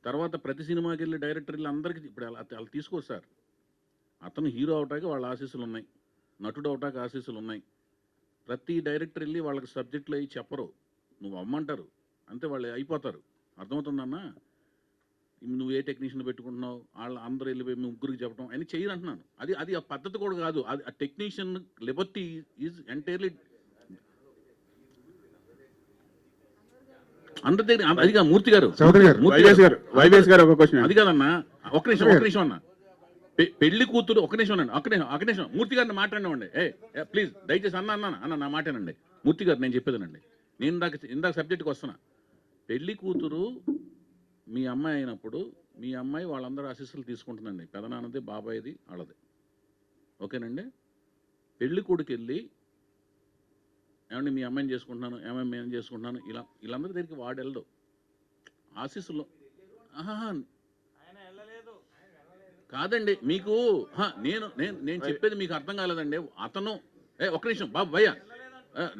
తర్వాత ప్రతి సినిమాకి వెళ్ళి డైరెక్టర్ వెళ్ళి అందరికీ ఇప్పుడు అలా తీసుకోరు సార్. అతను హీరో అవటానికి వాళ్ళ ఆశీస్సులు ఉన్నాయి, నటుడు అవటానికి ఆశీస్సులు ఉన్నాయి. ప్రతి డైరెక్టర్ వెళ్ళి వాళ్ళకి సబ్జెక్టులు అవి చెప్పరు, నువ్వు అమ్మంటారు అంతే, వాళ్ళు అయిపోతారు. అర్థమవుతుందన్నా? నువ్వు ఏ టెక్నీషియన్ పెట్టుకుంటున్నావు, వాళ్ళు అందరూ వెళ్ళిపోయి మీ ముగ్గురికి చెప్పడం అని చేయరు అంటున్నాను. అది అది ఆ పద్ధతి కూడా కాదు. అది ఆ టెక్నీషియన్ లిబర్టీ ఈజ్ ఎంటైర్లీ అందరి దగ్గర. అది కాదు మూర్తి గారు, చౌదరి గారు, వైవేష్ గారు ఒక క్వశ్చన్. అది కాదన్నా, ఒక్క నిమిషం అన్న. పెళ్లి కూతురు, ఒక నిమిషం అండి, ఒక నిమిషం మూర్తి గారిని మాట్లాడినామండి. ప్లీజ్ దయచేసి అన్న నా మాటేనండి. మూర్తి గారు నేను చెప్పేదేనండి, నేను ఇందాక సబ్జెక్ట్కి వస్తున్నా. పెళ్లి కూతురు మీ అమ్మాయి అయినప్పుడు మీ అమ్మాయి వాళ్ళందరూ ఆశీస్సులు తీసుకుంటుందండి, పెదనాన్నది, బాబాయిది, వాళ్ళది. ఓకేనండి? పెళ్లి కొడుకు వెళ్ళి ఏమండి మీ అమ్మాయిని చేసుకుంటున్నాను, ఏమైనా నేను చేసుకుంటున్నాను, వీళ్ళందరి దగ్గరికి వాడు వెళ్ళదు. ఆశీస్సులు కాదండి మీకు. నేను చెప్పేది మీకు అర్థం కాలేదండి. అతను ఒక్క నిమిషం బాబు భయ్య,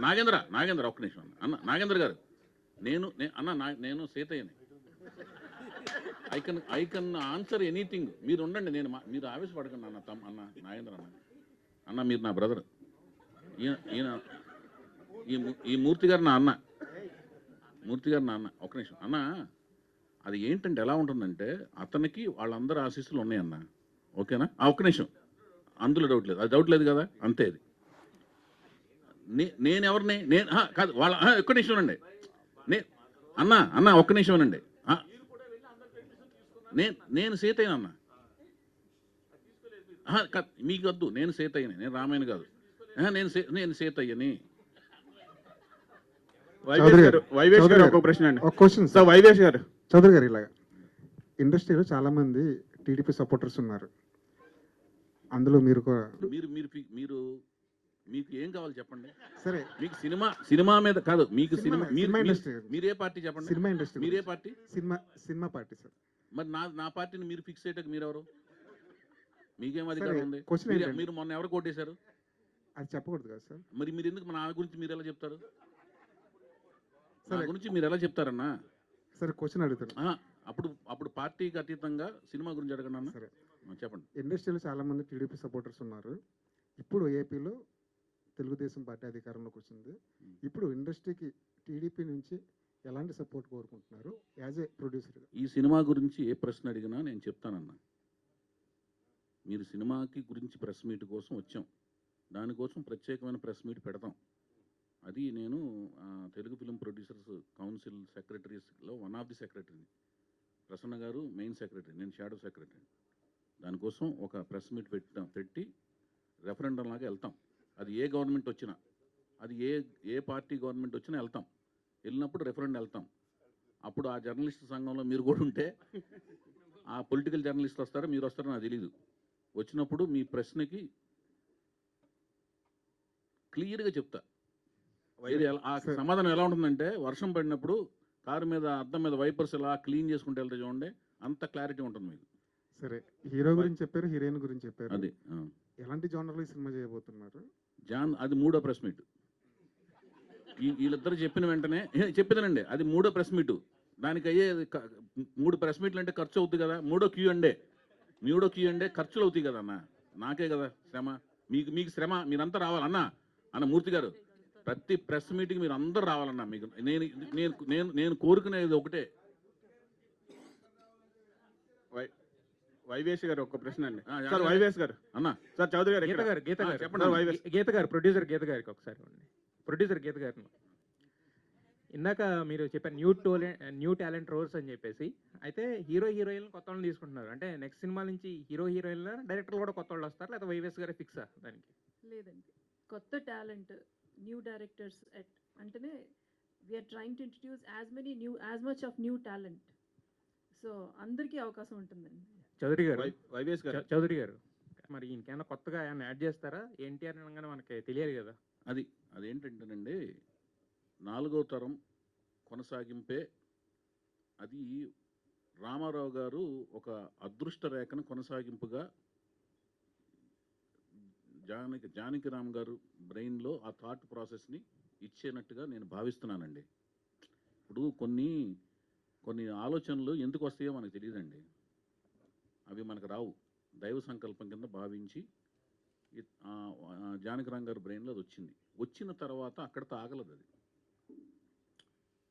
నాగేంద్ర ఒక్క నిమిషం అన్న. నాగేంద్ర గారు, నేను సీతయ్యని. I can answer anything. మీరు ఉండండి, మీరు ఆవేశపడకండి అన్న నాగేంద్ర అన్న మీరు నా బ్రదర్. ఈయన ఈ మూర్తి గారు నా అన్న. ఒక్క నిమిషం అన్న. అది ఏంటంటే ఎలా ఉంటుందంటే అతనికి వాళ్ళందరూ ఆశీస్సులు ఉన్నాయన్న. ఓకేనా? ఒక్క నిమిషం, అందులో డౌట్ లేదు, అది డౌట్ లేదు కదా, అంతే. అది నేనెవరిని కాదు వాళ్ళ. ఒక్క నిమిషం అండి అన్న ఒక్క నిమిషం అండి. నేను సీతయ్యనన్న. మీకు వద్దు, నేను సీతయ్యని, నేను రామాయణ కాదు. నేను సీతయ్యని. వైవేష్ గారు ఒక ప్రశ్న అండి. ఒక క్వశ్చన్ సార్. వైవేష్ గారు, చౌదరి గారు, ఇలాగా ఇండస్ట్రీలో చాలా మంది టీడీపీ సపోర్టర్స్ ఉన్నారు, అందులో మీరు మీకు ఏం కావాలి చెప్పండి. సరే, మీకు సినిమా మీద కాదు, మీకు సినిమా ఇండస్ట్రీ, మీరే పార్టీ చెప్పండి. సినిమా ఇండస్ట్రీ, మీరే పార్టీ? Cinema party sir. మరి నా పార్టీని మీరు ఫిక్స్ చేయటం మీరెవరు? మీకేం అధికారం ఉంది? మీరు మొన్న ఎవరు కొట్టేశారు? అది చెప్పకూడదు కదా సార్. మరి మీరు ఎందుకు నా గురించి మీరు ఎలా చెప్తారు? నా గురించి మీరు ఎలా చెప్తారన్నా? సరే, క్వశ్చన్ అడుగుతాను. అప్పుడు పార్టీకి అతీతంగా సినిమా గురించి అడగండి అన్న. సరే, చెప్పండి. ఇండస్ట్రీలో చాలా మంది టీడీపీ సపోర్టర్స్ ఉన్నారు. ఇప్పుడు ఏపీలో తెలుగుదేశం పార్టీ అధికారంలోకి వచ్చింది. ఇప్పుడు ఇండస్ట్రీకి టీడీపీ నుంచి ఎలాంటి సపోర్ట్ కోరుకుంటున్నారు యాజ్ ఏ ప్రొడ్యూసర్? ఈ సినిమా గురించి ఏ ప్రశ్న అడిగినా నేను చెప్తానన్నా. మీరు సినిమాకి గురించి ప్రెస్ మీట్ కోసం వచ్చాం, దానికోసం ప్రత్యేకమైన ప్రెస్ మీట్ పెడతాం. అది నేను తెలుగు ఫిలిం ప్రొడ్యూసర్స్ కౌన్సిల్ సెక్రటరీస్లో వన్ ఆఫ్ ది సెక్రటరీని. ప్రసన్న గారు మెయిన్ సెక్రటరీ, నేను షాడో సెక్రటరీ. దానికోసం ఒక ప్రెస్ మీట్ పెట్టి రెఫరెండం లాగా వెళ్తాం. అది ఏ గవర్నమెంట్ వచ్చినా, అది ఏ పార్టీ గవర్నమెంట్ వచ్చినా వెళ్తాం. వెళ్ళినప్పుడు రెఫరెండం వెళ్తాం. అప్పుడు ఆ జర్నలిస్ట్ సంఘంలో మీరు కూడా ఉంటే, ఆ పొలిటికల్ జర్నలిస్ట్ వస్తారో మీరు వస్తారో నాకు తెలీదు. వచ్చినప్పుడు మీ ప్రశ్నకి క్లియర్గా చెప్తా. ఆ సమాధానం ఎలా ఉంటుందంటే, వర్షం పడినప్పుడు కారు మీద అద్దం మీద వైపర్స్ ఎలా క్లీన్ చేసుకుంటూ వెళ్తే చూడండి, అంత క్లారిటీ ఉంటుంది మీకు. సరే, హీరో గురించి చెప్పారు, హీరోయిన్ గురించి చెప్పారు. అది ఎలాంటి జోనర్లో ఈ సినిమా చేయబోతున్నారు? అది మూడో ప్రెస్ మీట్. వీళ్ళిద్దరు చెప్పిన వెంటనే చెప్పేదానండి, అది మూడో ప్రెస్ మీటు. దానికి అయ్యే 3 ప్రెస్ మీట్లు అంటే ఖర్చు అవుతుంది కదా. మూడో క్యూ అండే ఖర్చులు అవుతాయి కదా అన్న. నాకే కదా శ్రమ, మీకు శ్రమ. మీరంతా రావాలన్నా. మూర్తి గారు, ప్రతి ప్రెస్ మీట్కి మీరు అందరూ రావాలన్నా. మీకు నేను కోరుకునేది ఒకటే. వైవేష్ గారు ఒక ప్రశ్న అండి. సార్ వైవేష్ గారు అన్న. సార్ చౌదరి గారు, చెప్పండి. గీత గారు, ప్రొడ్యూసర్ గీత గారికి ఒకసారి. ప్రొడ్యూసర్ గీత గారిని, ఇందాక మీరు చెప్పారు న్యూ టాలెంట్ రోల్స్ అని చెప్పేసి. అయితే హీరోయిన్ కొత్త వాళ్ళని తీసుకుంటున్నారు అంటే నెక్స్ట్ సినిమా నుంచి హీరోయిన్ డైరెక్టర్లు కూడా కొత్త వాళ్ళు వస్తారు, లేదా వైవేష్ గారే ఫిక్సా దానికి? లేదండి, కొత్త టాలెంట్, న్యూ డైరెక్టర్స్ అంటేనే we're trying to introduce as much of new talent. So అందరికీ అవకాశం ఉంటుందండి. చౌదరి గారు, మరి ఇంకేమైనా కొత్తగా ఏమైనా యాడ్ చేస్తారా? ఎన్టీఆర్ అనగానే మనకి తెలియాలి కదా. అదేంటంటేనండి, 4వ తరం కొనసాగింపే. అది రామారావు గారు ఒక అదృష్ట రేఖను కొనసాగింపుగా జానకిరామ్ గారు బ్రెయిన్లో ఆ థాట్ ప్రాసెస్ని ఇచ్చేనట్టుగా నేను భావిస్తున్నానండి. ఇప్పుడు కొన్ని ఆలోచనలు ఎందుకు వస్తాయో మనకు తెలియదండి, అవి మనకు రావు. దైవ సంకల్పం కింద భావించి జానకిరామ్ గారి బ్రెయిన్లో అది వచ్చింది. వచ్చిన తర్వాత అక్కడితో ఆగలేదు అది.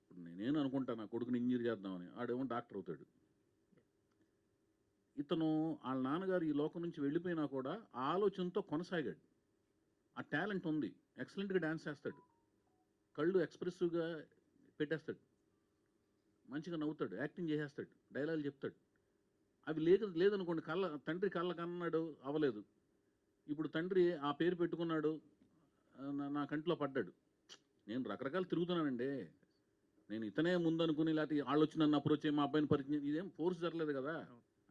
ఇప్పుడు నేను అనుకుంటాను నా కొడుకుని ఇంజనీర్ చేద్దామని, ఆడేమో డాక్టర్ అవుతాడు. ఇతను వాళ్ళ నాన్నగారు ఈ లోకం నుంచి వెళ్ళిపోయినా కూడా ఆ ఆలోచనతో కొనసాగాడు. ఆ టాలెంట్ ఉంది, ఎక్సలెంట్గా డ్యాన్స్ చేస్తాడు, కళ్ళు ఎక్స్ప్రెసివ్గా పెట్టేస్తాడు, మంచిగా నవ్వుతాడు, యాక్టింగ్ చేసేస్తాడు, డైలాగులు చెప్తాడు. అవి లేదనుకోండి, తండ్రి కళ్ళ కన్నాడు అవ్వలేదు. ఇప్పుడు తండ్రి ఆ పేరు పెట్టుకున్నాడు, నా కంట్లో పడ్డాడు. నేను రకరకాలు తిరుగుతున్నానండి. నేను ఇతనే ముందు అనుకుని లేకపోతే వాళ్ళు వచ్చి నన్ను అప్రోచ్ అయ్యి మా అబ్బాయిని పరిచయం, ఇదేం ఫోర్స్ జరగలేదు కదా.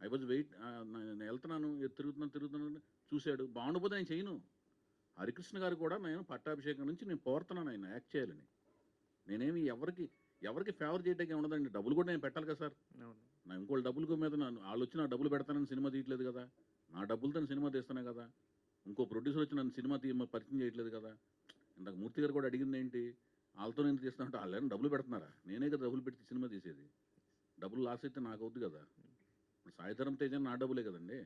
ఐ వాజ్ వెయిట్, నేను వెళ్తున్నాను, తిరుగుతున్నాను, చూశాడు, బాగుండిపోతే నేను చేయను. హరికృష్ణ గారు కూడా నేను పట్టాభిషేకం నుంచి నేను పోరుతున్నాను ఆయన యాక్ట్ చేయాలని. నేనేమి ఎవరికి ఫేవర్ చేయడానికి ఉండదండి. డబ్బులు కూడా నేను పెట్టాలి కదా సార్. నా ఇంకోళ్ళ డబ్బుల మీద వాళ్ళు వచ్చి నా డబ్బులు పెడతానని సినిమా తీయట్లేదు కదా. నా డబ్బులతో సినిమా తీస్తానే కదా. ఇంకో ప్రొడ్యూసర్ వచ్చి నన్ను సినిమా పరిచయం చేయట్లేదు కదా. ఇందాక మూర్తి గారు కూడా అడిగింది ఏంటి, వాళ్ళతో నేను తీస్తానంటే వాళ్ళు డబ్బులు పెడుతున్నారా? నేనే కదా డబ్బులు పెట్టి సినిమా తీసేది. డబ్బులు లాస్ అయితే నాకు అవుద్ది కదా. ఇప్పుడు సాయిధరం తేజ నా డబ్బులే కదండి,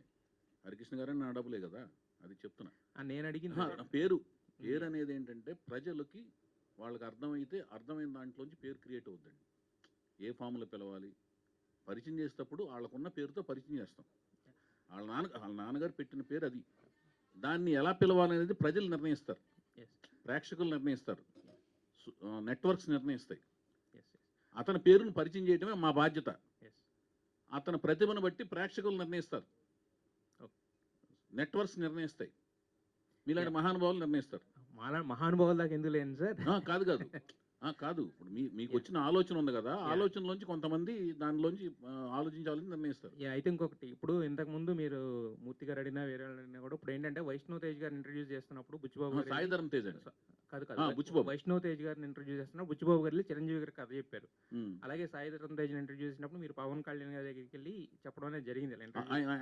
హరికృష్ణ గారని నా డబ్బులే కదా. అది చెప్తున్నా. నేను అడిగిన పేరు అనేది ఏంటంటే ప్రజలకి వాళ్ళకి అర్థమైన దాంట్లోంచి పేరు క్రియేట్ అవుద్దండి. ఏ ఫామ్లో పిలవాలి, పరిచయం చేసేటప్పుడు వాళ్ళకున్న పేరుతో పరిచయం చేస్తాం. వాళ్ళ నాన్నగారు పెట్టిన పేరు అది. దాన్ని ఎలా పిలవాలనేది ప్రజలు నిర్ణయిస్తారు, ప్రేక్షకులు నిర్ణయిస్తారు, నెట్వర్క్స్ నిర్ణయిస్తాయి. అతని పేరును పరిచయం చేయడమే మా బాధ్యత. అతని ప్రతిభను బట్టి ప్రేక్షకులు నిర్ణయిస్తారు, నెట్వర్క్స్ నిర్ణయిస్తాయి, మీలాంటి మహానుభావులు నిర్ణయిస్తారు. మహానుభావుల దాకా ఎందుకు లేను సార్. కాదు ఇప్పుడు మీకు వచ్చిన ఆలోచన ఉంది కదా, ఆలోచనలోంచి కొంతమంది దానిలోంచి ఆలోచించాలని నిర్ణయిస్తారు. అయితే ఇంకొకటి, ఇప్పుడు ఇంతకు ముందు మీరు మూర్తి గారు అడిగినా వేరే వాళ్ళు అడిగినా కూడా ఇప్పుడు ఏంటంటే వైష్ణవ్ తేజ్ గారిని ఇంట్రడ్యూస్ చేస్తున్నప్పుడు బుచ్చిబాబు సాయిధరం తేజ్ అండి కాదు వైష్ణవ్ తేజ్ గారిని ఇంట్రడ్యూస్ చేస్తున్నప్పుడు బుచ్చిబాబు గారు చిరంజీవి గారికి కథ చెప్పారు. అలాగే సాయిధరం తేజ్ ఇంట్రడ్యూస్ చేసినప్పుడు మీరు పవన్ కళ్యాణ్ గారి దగ్గరికి వెళ్ళి చెప్పడం అనేది జరిగింది.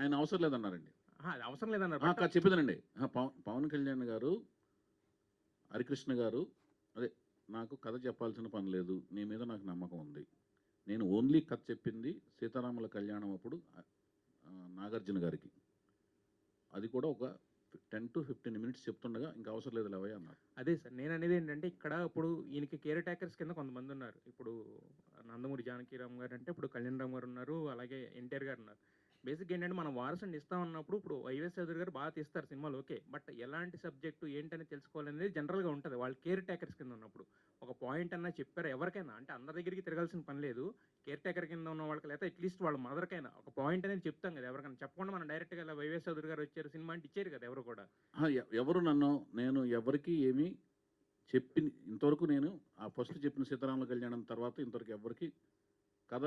ఆయన అవసరం లేదన్నారండి. అది అవసరం లేదన్నారు. చెప్పేదండి, పవన్ కళ్యాణ్ గారు హరికృష్ణ గారు అదే నాకు కథ చెప్పాల్సిన పని లేదు, నీ మీద నాకు నమ్మకం ఉంది, నేను ఓన్లీ కథ చెప్పింది సీతారాముల కళ్యాణం అప్పుడు నాగార్జున గారికి, అది కూడా ఒక 10 to 15 minutes చెప్తుండగా ఇంకా అవసరం లేదు లేవయ్య అన్నారు. అదే సార్ నేను అనేది ఏంటంటే ఇక్కడ ఇప్పుడు ఈయనకి కేర్ టేకర్స్ కింద కొంతమంది ఉన్నారు. ఇప్పుడు నందమూరి జానకిరామ్ గారు అంటే ఇప్పుడు కళ్యాణ్ రామ్ గారు ఉన్నారు, అలాగే ఎన్టీఆర్ గారు ఉన్నారు. బేసిక్ ఏంటంటే మనం వారసుని ఇస్తామన్నప్పుడు ఇప్పుడు వైఎస్ చౌదరి గారు బాగా తీస్తారు సినిమాలు, ఓకే, బట్ ఎలాంటి సబ్జెక్టు ఏంటని తెలుసుకోవాలనేది జనరల్గా ఉంటుంది వాళ్ళు కేర్ టేకర్స్ కింద ఉన్నప్పుడు. ఒక పాయింట్ అన్నా చెప్పారు ఎవరికైనా, అంటే అందరి దగ్గరికి తిరగాల్సిన పని లేదు, కేర్ టేకర్ కింద ఉన్న వాళ్ళకి లేదా అట్లీస్ట్ వాళ్ళ మదర్కైనా ఒక పాయింట్ అనేది చెప్తాం కదా. ఎవరికైనా చెప్పకుండా మనం డైరెక్ట్గా ఇలా వైఎస్ చౌదరి గారు వచ్చారు సినిమా అంటే ఇచ్చారు కదా ఎవరు కూడా. ఎవరు నేను ఎవరికి ఏమి ఇంతవరకు నేను ఆ ఫస్ట్ చెప్పిన సీతారాముల కళ్యాణం తర్వాత ఇంతవరకు ఎవరికి కథ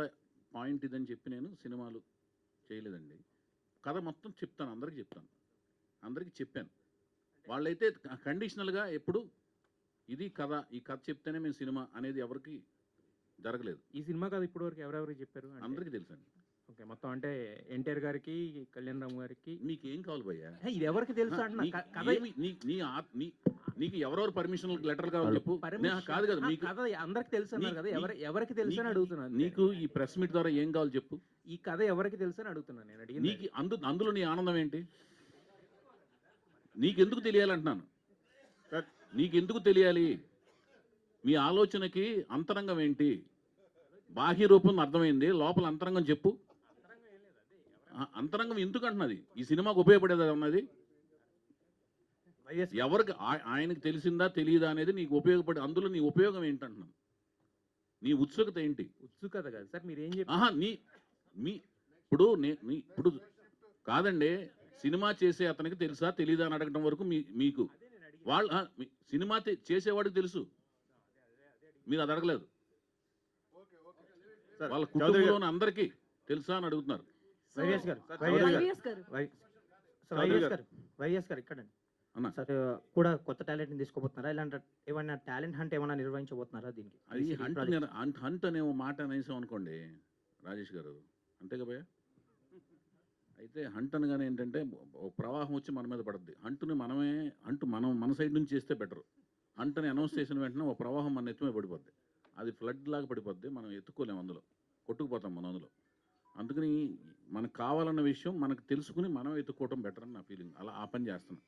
పాయింట్ ఇదని చెప్పి నేను సినిమాలు చేయలేదండి. కథ మొత్తం చెప్తాను, అందరికీ చెప్పాను. వాళ్ళైతే కండిషనల్గా ఎప్పుడు ఇది కథ, ఈ కథ చెప్తేనే మేము సినిమా అనేది ఎవరికి జరగలేదు. ఈ సినిమా కథ ఇప్పటివరకు ఎవరెవరికి చెప్పారు? అందరికీ తెలుసండి. ఓకే, మొత్తం అంటే ఎన్టీఆర్ గారికి, కళ్యాణ్ రామ్ గారికి. మీకు ఏం కావాలి భయ్యా? ఇది ఎవరికి తెలుసు అంటున్నా. నీకు ఎవరెవరు పర్మిషన్ లెటర్ కావాలి చెప్పు. కాదు కదా మీకు కథ అందరికి తెలుసు అన్నారు కదా, ఎవరికి తెలుసు అని అడుగుతున్నాను. నీకు ఈ ప్రెస్ మీట్ ద్వారా ఏం కావాలి చెప్పు. ఈ కథ ఎవరికి తెలుసు అని అడుగుతున్నాను నేను. అడిగి నీకు అందులో నీ ఆనందం ఏంటి? నీకెందుకు తెలియాలంటున్నాను, నీకెందుకు తెలియాలి? మీ ఆలోచనకి అంతరంగం ఏంటి? బాహ్య రూపం అర్థమైంది, లోపల అంతరంగం చెప్పు. అంతరంగం ఎందుకు అంటున్నది? ఈ సినిమాకు ఉపయోగపడేది అన్నది ఎవరికి? ఆయనకు తెలిసిందా తెలియదా అనేది నీకు ఉపయోగపడే, అందులో నీ ఉపయోగం ఏంటంటున్నాను, నీ ఉత్సుకత ఏంటి? ఉత్సుకత కాదు సార్, మీరు ఏం చెప్పారు? ఇప్పుడు కాదండి, సినిమా చేసే అతనికి తెలుసా తెలీదా అని అడగడం వరకు మీకు సినిమా చేసేవాడికి తెలుసు, మీరు అది అడగలేదు. వాళ్ళ కుటుంబంలోని అందరికీ తెలుసా అని అడుగుతున్నారు. వైఎస్ గారు ఇక్కడ సార్ కూడా కొత్త టాలెంట్ తీసుకోబోతున్నారా? ఇలాంటి ఏమైనా టాలెంట్ హంట్ ఏమైనా నిర్వహించబోతున్నారా? దీనికి అది హంట్ అనే మాట అనేసాం అనుకోండి రాజేష్ గారు, అంతే కదా. అయితే హంట్ అనగానే ఏంటంటే ప్రవాహం వచ్చి మన మీద పడుద్ది. మనం మన సైడ్ నుంచి చేస్తే బెటర్. హంట్ని అనౌన్స్ చేసిన వెంటనే ఒక ప్రవాహం మన ఎత్తుమే పడిపోద్ది, అది ఫ్లడ్ లాగా పడిపోద్ది, మనం ఎత్తుకోలేము, అందులో కొట్టుకుపోతాం మనం అందులో. అందుకని మనకు కావాలన్న విషయం మనకు తెలుసుకుని మనం ఎత్తుకోవటం బెటర్ అని నా ఫీలింగ్. అలా ఆ పని చేస్తున్నా.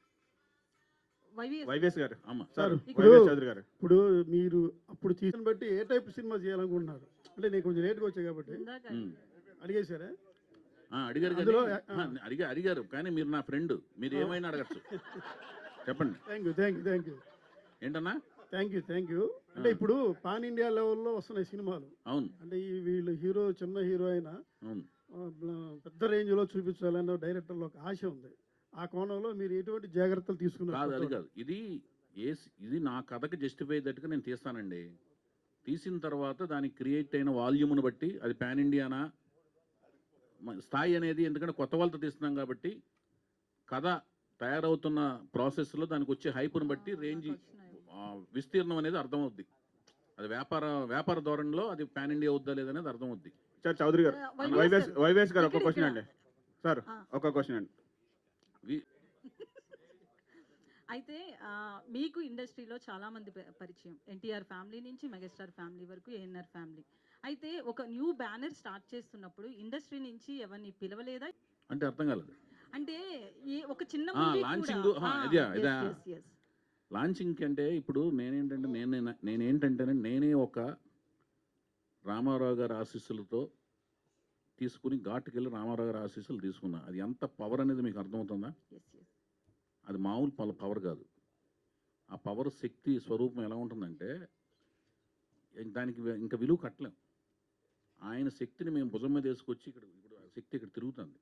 వైవిఎస్ గారు అమ్మ సార్, ఇప్పుడు- వైవిఎస్ చౌదరి గారు ఇప్పుడు మీరు అప్పుడు తీసిన బట్టి ఏ టైప్ సినిమా చేయాలనుకుంటున్నారు? అంటే నేను కొంచెం లేట్గా వచ్చాయి కాబట్టి ఉమ్. అడిగేశారా? అడిగారు కానీ అందులో, అడిగారు కానీ మీరు నా ఫ్రెండ్, మీరు ఏమైనా అడగచ్చు. చెప్పండి థ్యాంక్ యూ ఏంటన్నా. Thank you. అంటే ఇప్పుడు పాన్ ఇండియా లెవెల్లో వస్తున్నాయి సినిమాలు. అవును అంటే ఈ వీళ్ళు హీరో చిన్న హీరో అయినా అవును. పెద్ద రేంజ్లో చూపించాలన్న డైరెక్టర్లో ఒక ఆశ ఉంది. ఆ కోణంలో మీరు ఎటువంటి జాగ్రత్తలు కాదు, అది తీసుకున్నారు? కాదు. ఇది నా కథకి జస్టిఫై దట్టుగా నేను తీస్తానండి. తీసిన తర్వాత దానికి క్రియేట్ అయిన వాల్యూమ్ను బట్టి అది పాన్ ఇండియానా స్థాయి అనేది, ఎందుకంటే కొత్త వాళ్ళతో తీస్తున్నాం కాబట్టి కథ తయారవుతున్న ప్రాసెస్లో దానికి వచ్చే హైప్ను బట్టి రేంజ్ విస్తీర్ణం అనేది అర్థమవుద్ది. అది వ్యాపార ధోరణిలో అది పాన్ ఇండియా అవుద్దా లేదనేది అర్థమవుద్ది. సార్ చౌదరి గారు, వైవిఎస్ గారు ఒక క్వశ్చన్ అండి. సార్ ఒక క్వశ్చన్ అండి. అయితే మీకు ఇండస్ట్రీలో చాలా మంది పరిచయం, ఎన్టీఆర్ ఫ్యామిలీ నుంచి మెగాస్టార్ ఫ్యామిలీ వరకు, ఏఎన్ఆర్ ఫ్యామిలీ. అయితే ఒక న్యూ బ్యానర్ స్టార్ట్ చేస్తున్నప్పుడు ఇండస్ట్రీ నుంచి ఎవరిని పిలవలేదా? అంటే అర్థం కాలేదు. అంటే ఒక చిన్న లాంచింగ్ లాంచింగ్ అంటే ఇప్పుడు నేనే ఒక రామారావు గారి ఆశీస్సులతో తీసుకుని ఘాటుకెళ్ళి రామారావు గారి ఆశీస్సులు తీసుకున్నా. అది ఎంత పవర్ అనేది మీకు అర్థమవుతుందా? అది మామూలు పవర్ కాదు. ఆ పవర్ శక్తి స్వరూపం ఎలా ఉంటుందంటే దానికి ఇంకా విలువ కట్టలేం. ఆయన శక్తిని మేము భుజం మీద వేసుకొచ్చి ఇప్పుడు ఆ శక్తి ఇక్కడ తిరుగుతుంది.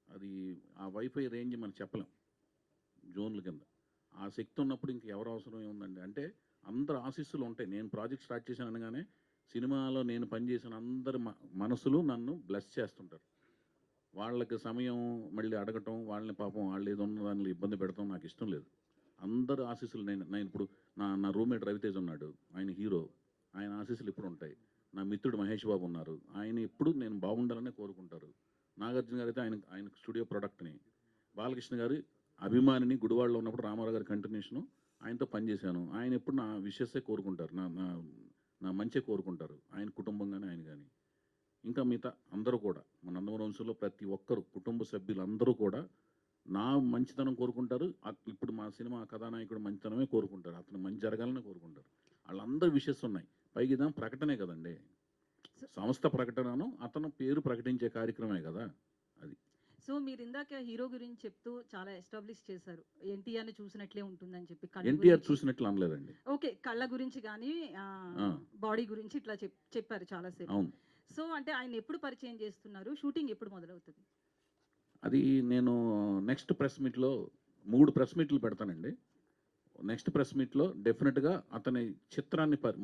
అది ఆ వైఫై రేంజ్ మనం చెప్పలేం జోన్ల కింద. ఆ శక్తి ఉన్నప్పుడు ఇంక ఎవరు అవసరం ఏముందండి? అంటే అందరు ఆశీస్సులు ఉంటాయి. నేను ప్రాజెక్ట్ స్టార్ట్ చేశాను అనగానే సినిమాలో నేను పనిచేసిన అందరి మనసులు నన్ను బ్లెస్ చేస్తుంటారు. వాళ్ళకి సమయం మళ్ళీ అడగటం, వాళ్ళని పాపం వాళ్ళు ఏదో ఉన్న దానిలో ఇబ్బంది పెడతాం నాకు ఇష్టం లేదు. అందరు ఆశీస్సులు నేను ఇప్పుడు నా రూమ్మేట్ రవితేజ్ ఉన్నాడు, ఆయన హీరో, ఆయన ఆశీస్సులు ఇప్పుడు ఉంటాయి. నా మిత్రుడు మహేష్ బాబు ఉన్నారు, ఆయన ఎప్పుడు నేను బాగుండాలనే కోరుకుంటారు. నాగార్జున గారు అయితే ఆయన స్టూడియో ప్రొడక్ట్ని, బాలకృష్ణ గారు అభిమానిని, గుడివాడలో ఉన్నప్పుడు రామారావు గారి కంటిన్యూషను ఆయనతో పనిచేశాను. ఆయన ఎప్పుడు నా విషయసే కోరుకుంటారు, నా మంచి కోరుకుంటారు, ఆయన కుటుంబం కానీ ఆయన కానీ. ఇంకా మిగతా అందరూ కూడా మన నందమూరి వంశంలో ప్రతి ఒక్కరు కుటుంబ సభ్యులందరూ కూడా నా మంచితనం కోరుకుంటారు. ఇప్పుడు మా సినిమా కథానాయకుడు మంచితనమే కోరుకుంటారు, అతను మంచి జరగాలని కోరుకుంటారు. వాళ్ళందరూ విషయస్ ఉన్నాయి. పైకి ఇదేం ప్రకటనే కదండి, సంస్థ ప్రకటనను అతను పేరు ప్రకటించే కార్యక్రమే కదా అది. సో మీరు ఇందాక హీరో గురించి చెప్తూ చాలా ఎస్టాబ్లిష్ చేశారు, ఎన్టీఆర్ని చూసినట్లే ఉంటుందని చెప్పి. ఎన్టీఆర్ చూసినట్లు అనలేదండి. ఓకే, కళ్ళ గురించి కానీ బాడీ గురించి ఇట్లా చెప్పారు చాలాసేపు. అవును. సో అంటే ఆయన ఎప్పుడు పరిచయం చేస్తున్నారు, షూటింగ్ ఎప్పుడు మొదలవుతుంది? అది నేను నెక్స్ట్ ప్రెస్ మీట్లో 3 ప్రెస్ మీట్లు పెడతానండి. నెక్స్ట్ ప్రెస్ మీట్లో డెఫినెట్గా అతని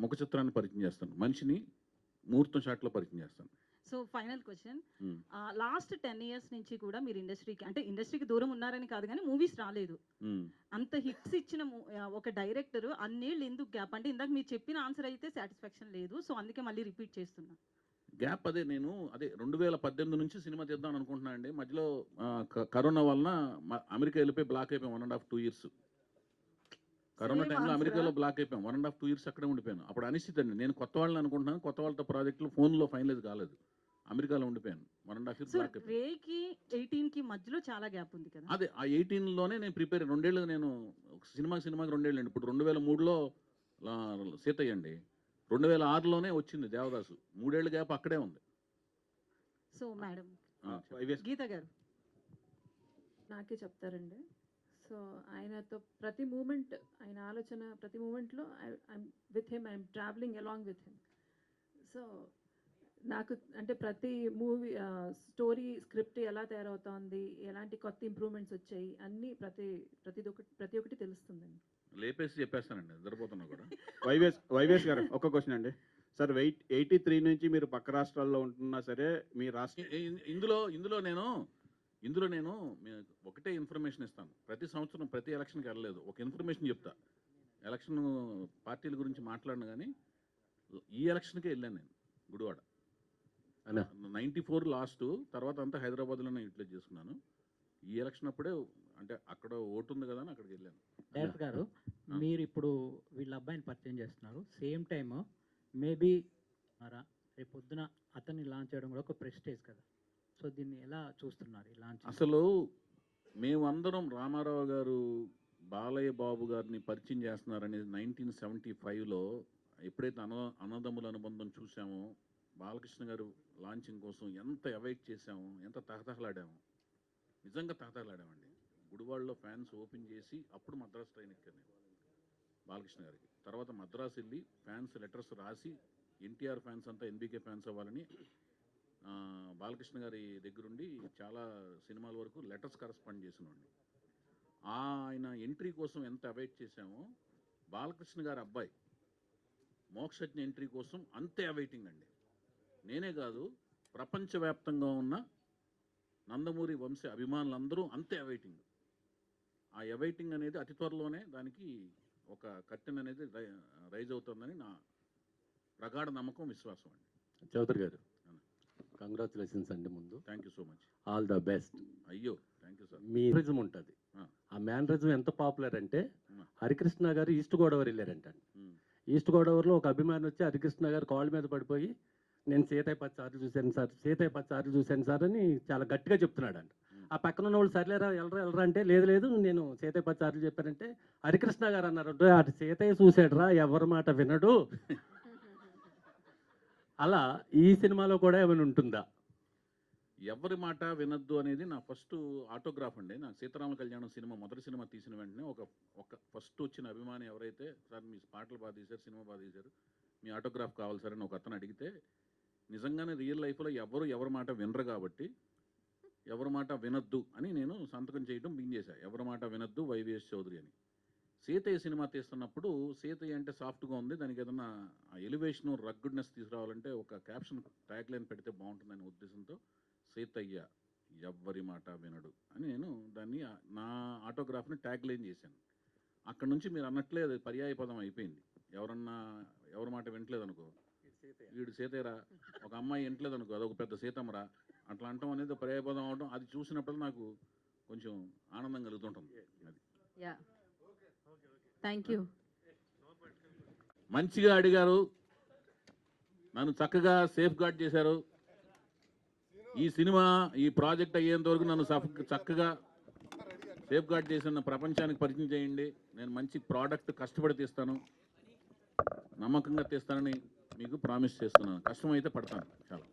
ముఖ చిత్రాన్ని పరిచయం చేస్తాను, మనిషిని ముహూర్తం షాట్లో పరిచయం చేస్తాను. So final question, last 10 years నుంచి కూడా మీరు ఇండస్ట్రీకి దూరం ఉన్నారని కాదు కానీ మూవీస్ రాలేదు. అంత హిట్స్ ఇచ్చిన ఒక డైరెక్టర్ అన్నేళ్ళు ఎందుకు గ్యాప్? అంటే ఇందాక మీరు చెప్పిన ఆన్సర్ అయితే సాటిస్ఫాక్షన్ లేదు, సో అందుకే మళ్ళీ రిపీట్ చేస్తున్నా. గ్యాప్ అదే 2018 నుంచి సినిమా తీద్దాం అనుకుంటున్నాను అండి. మధ్యలో కరోనా వలన అమెరికా వెళ్ళిపోయి బ్లాక్ అయిపోయాం 1.5 2 years. కరోనా టైంలో అమెరికాలో బ్లాక్ అయిపోయాం 1.5 2 years అక్కడే ఉండిపోయాను. అప్పుడు అనిశ్చిత అండి, నేను కొత్త వాళ్ళని అనుకుంటున్నాను, కొత్త వాళ్ళతో ప్రాజెక్టులు ఫోన్లో ఫైనలైజ్ కాలేదు, అమెరికాలో ఉండిపోయాను 1.5 years బ్లాక్ అయిపోయాను. రేకి 18కి మధ్యలో చాలా గ్యాప్ ఉంది కదా. అదే ఆ 18లోనే నేను ప్రిపేర్ 2 ఏళ్ళు, నేను సినిమాకి 2 ఏళ్ళు అండి. ఇప్పుడు 2003లో సీతయ్య అండి, 2006లోనే వచ్చింది దేవదాసు, 3 ఏళ్ళ గ్యాప్ అక్కడే ఉంది. సో మేడం గీత గారు నాకే చెప్తారండి. సో ఆయనతో ప్రతి మూమెంట్, ఆయన ఆలోచన ప్రతి మూమెంట్లో I'm with him, I'm travelling along with him. So నాకు అంటే ప్రతి మూవీ స్టోరీ స్క్రిప్ట్ ఎలా తయారవుతోంది, ఎలాంటి కొత్త ఇంప్రూవ్మెంట్స్ వచ్చాయి, అన్నీ ప్రతి ఒక్కటి తెలుస్తుందండి. లేపేసి చెప్పేస్తానండి, నిద్రపోతున్నా కూడా. వైవిఎస్ గారు ఒక క్వశ్చన్ అండి. సార్ 83 నుంచి మీరు పక్క రాష్ట్రాల్లో ఉంటున్నా సరే మీ రాష్ట్ర ఇందులో నేను ఒకటే ఇన్ఫర్మేషన్ ఇస్తాను. ప్రతి సంవత్సరం ప్రతి ఎలక్షన్కి వెళ్ళలేదు, ఒక ఇన్ఫర్మేషన్ చెప్తా. ఎలక్షన్ పార్టీల గురించి మాట్లాడిన కానీ ఈ ఎలక్షన్కే వెళ్ళాను నేను గుడివాడ. 94 లాస్ట్, తర్వాత అంతా హైదరాబాద్లోనే యూటిలైజ్ చేసుకున్నాను. ఈ ఎలక్షన్ అప్పుడే అంటే అక్కడ ఓటు ఉంది కదా అని అక్కడికి వెళ్ళాను. డైరెక్టర్ గారు, మీరు ఇప్పుడు వీళ్ళ అబ్బాయిని పరిచయం చేస్తున్నారు, సేమ్ టైమ్ మేబీ రేపు పొద్దున అతన్ని లాంచ్ చేయడం కూడా ఒక ప్రెస్టేజ్ కదా. సో దీన్ని ఎలా చూస్తున్నారు ఈ లాంచ్? అసలు మేమందరం రామారావు గారు బాలయ్య బాబు గారిని పరిచయం చేస్తున్నారనేది 1975లో ఎప్పుడైతే అన్నదమ్ముల అనుబంధం చూసామో, బాలకృష్ణ గారు లాంచింగ్ కోసం ఎంత అవైట్ చేసామో, ఎంత తహతహలాడామో, నిజంగా తహతహలాడామండి. గుడివాడలో ఫ్యాన్స్ ఓపెన్ చేసి అప్పుడు మద్రాసు ట్రైన్ ఎక్కాను బాలకృష్ణ గారికి. తర్వాత మద్రాసు వెళ్ళి ఫ్యాన్స్ లెటర్స్ రాసి ఎన్టీఆర్ ఫ్యాన్స్ అంతా ఎన్బీకే ఫ్యాన్స్ అవ్వాలని బాలకృష్ణ గారి దగ్గరుండి చాలా సినిమాల వరకు లెటర్స్ కరస్పాండ్ చేసినవాడిని. ఆయన ఎంట్రీ కోసం ఎంత అవైట్ చేశామో, బాలకృష్ణ గారి అబ్బాయి మోక్షజ్ఞ ఎంట్రీ కోసం అంతే అవైటింగ్ అండి. నేనే కాదు, ప్రపంచవ్యాప్తంగా ఉన్న నందమూరి వంశ అభిమానులందరూ అంతే అవైటింగ్. ఆ అవైటింగ్ అనేది అతి త్వరలోనే దానికి ఒక కర్టెన్ అనేది రైజ్ అవుతుందని నా ప్రగాఢ నమ్మకం, విశ్వాసం అండి. చౌదరి గారు, కంగ్రాచులేషన్స్ అండి. ముందు thank you so much. All the best. అయ్యో థ్యాంక్ యూ సార్. మీ మేనరిజం ఉంటుంది. ఆ మేనరిజం ఎంత పాపులర్ అంటే హరికృష్ణ గారు ఈస్ట్ గోదావరి వెళ్ళారంట. ఈస్ట్ గోదావరిలో ఒక అభిమాని వచ్చి హరికృష్ణ గారు కాళ్ళ మీద పడిపోయి, నేను సీతయ్య 10 సార్లు చూశాను సార్, సీతయ్య 10 సార్లు చూశాను సార్ అని చాలా గట్టిగా చెప్తున్నాడు అంట. ఆ పక్కన ఉన్న వాళ్ళు సర్లేరా వెళ్ళరా అంటే, లేదు లేదు నేను సీతయ్య 10 సార్లు చెప్పానంటే హరికృష్ణ గారు అన్నారు, అటు సీతయ్య చూసాడురా, ఎవరి మాట వినడు. అలా ఈ సినిమాలో కూడా ఏమైనా ఉంటుందా? ఎవరి మాట వినొద్దు అనేది నా ఫస్ట్ ఆటోగ్రాఫ్ అండి. నాకు సీతారామ కళ్యాణం సినిమా మొదటి సినిమా తీసిన వెంటనే ఒక ఫస్ట్ వచ్చిన అభిమాని ఎవరైతే, సార్ మీ పాటలు బాగా తీశారు, సినిమా బాగా తీశారు, మీ ఆటోగ్రాఫ్ కావాలి సార్ అని ఒక అతను అడిగితే, నిజంగానే రియల్ లైఫ్లో ఎవరి మాట వినరు కాబట్టి ఎవరి మాట వినొద్దు అని నేను సంతకం చేయడం బిగిన్ చేశాను. ఎవరి మాట వినొద్దు వైవిఎస్ చౌదరి అని. సీతయ్య సినిమా తీస్తున్నప్పుడు సీతయ్య అంటే సాఫ్ట్గా ఉంది, దానికి ఏదన్నా ఎలివేషన్ రగ్గుడ్నెస్ తీసుకురావాలంటే ఒక క్యాప్షన్ ట్యాగ్ లైన్ పెడితే బాగుంటుందనే ఉద్దేశంతో సీతయ్య ఎవ్వరి మాట వినడు అని నేను దాన్ని నా ఆటోగ్రాఫ్ని ట్యాగ్ లైన్ చేశాను. అక్కడ నుంచి మీరు అన్నట్లే అది పర్యాయ పదం అయిపోయింది. ఎవరి మాట వినట్లేదు అనుకో, వీడు సీతయ్యరా, ఒక అమ్మాయి వినట్లేదు అనుకో, అదొక పెద్ద సీతమ్మరా, అట్లా అంటాం అనేది పర్యాయ పదం అవడం, అది చూసినప్పుడు నాకు కొంచెం ఆనందం కలుగుతుంటుంది. అది థ్యాంక్ యూ. మంచిగా అడిగారు, నన్ను చక్కగా సేఫ్ గార్డ్ చేశారు. ఈ సినిమా ఈ ప్రాజెక్ట్ అయ్యేంత వరకు నన్ను చక్కగా సేఫ్ గార్డ్ చేసిన ప్రపంచానికి పరిచయం చేయండి. నేను మంచి ప్రోడక్ట్ కష్టపడి తీస్తాను, నమ్మకంగా తీస్తానని మీకు ప్రామిస్ చేస్తున్నాను. కష్టమైతే పడతాను చాలా.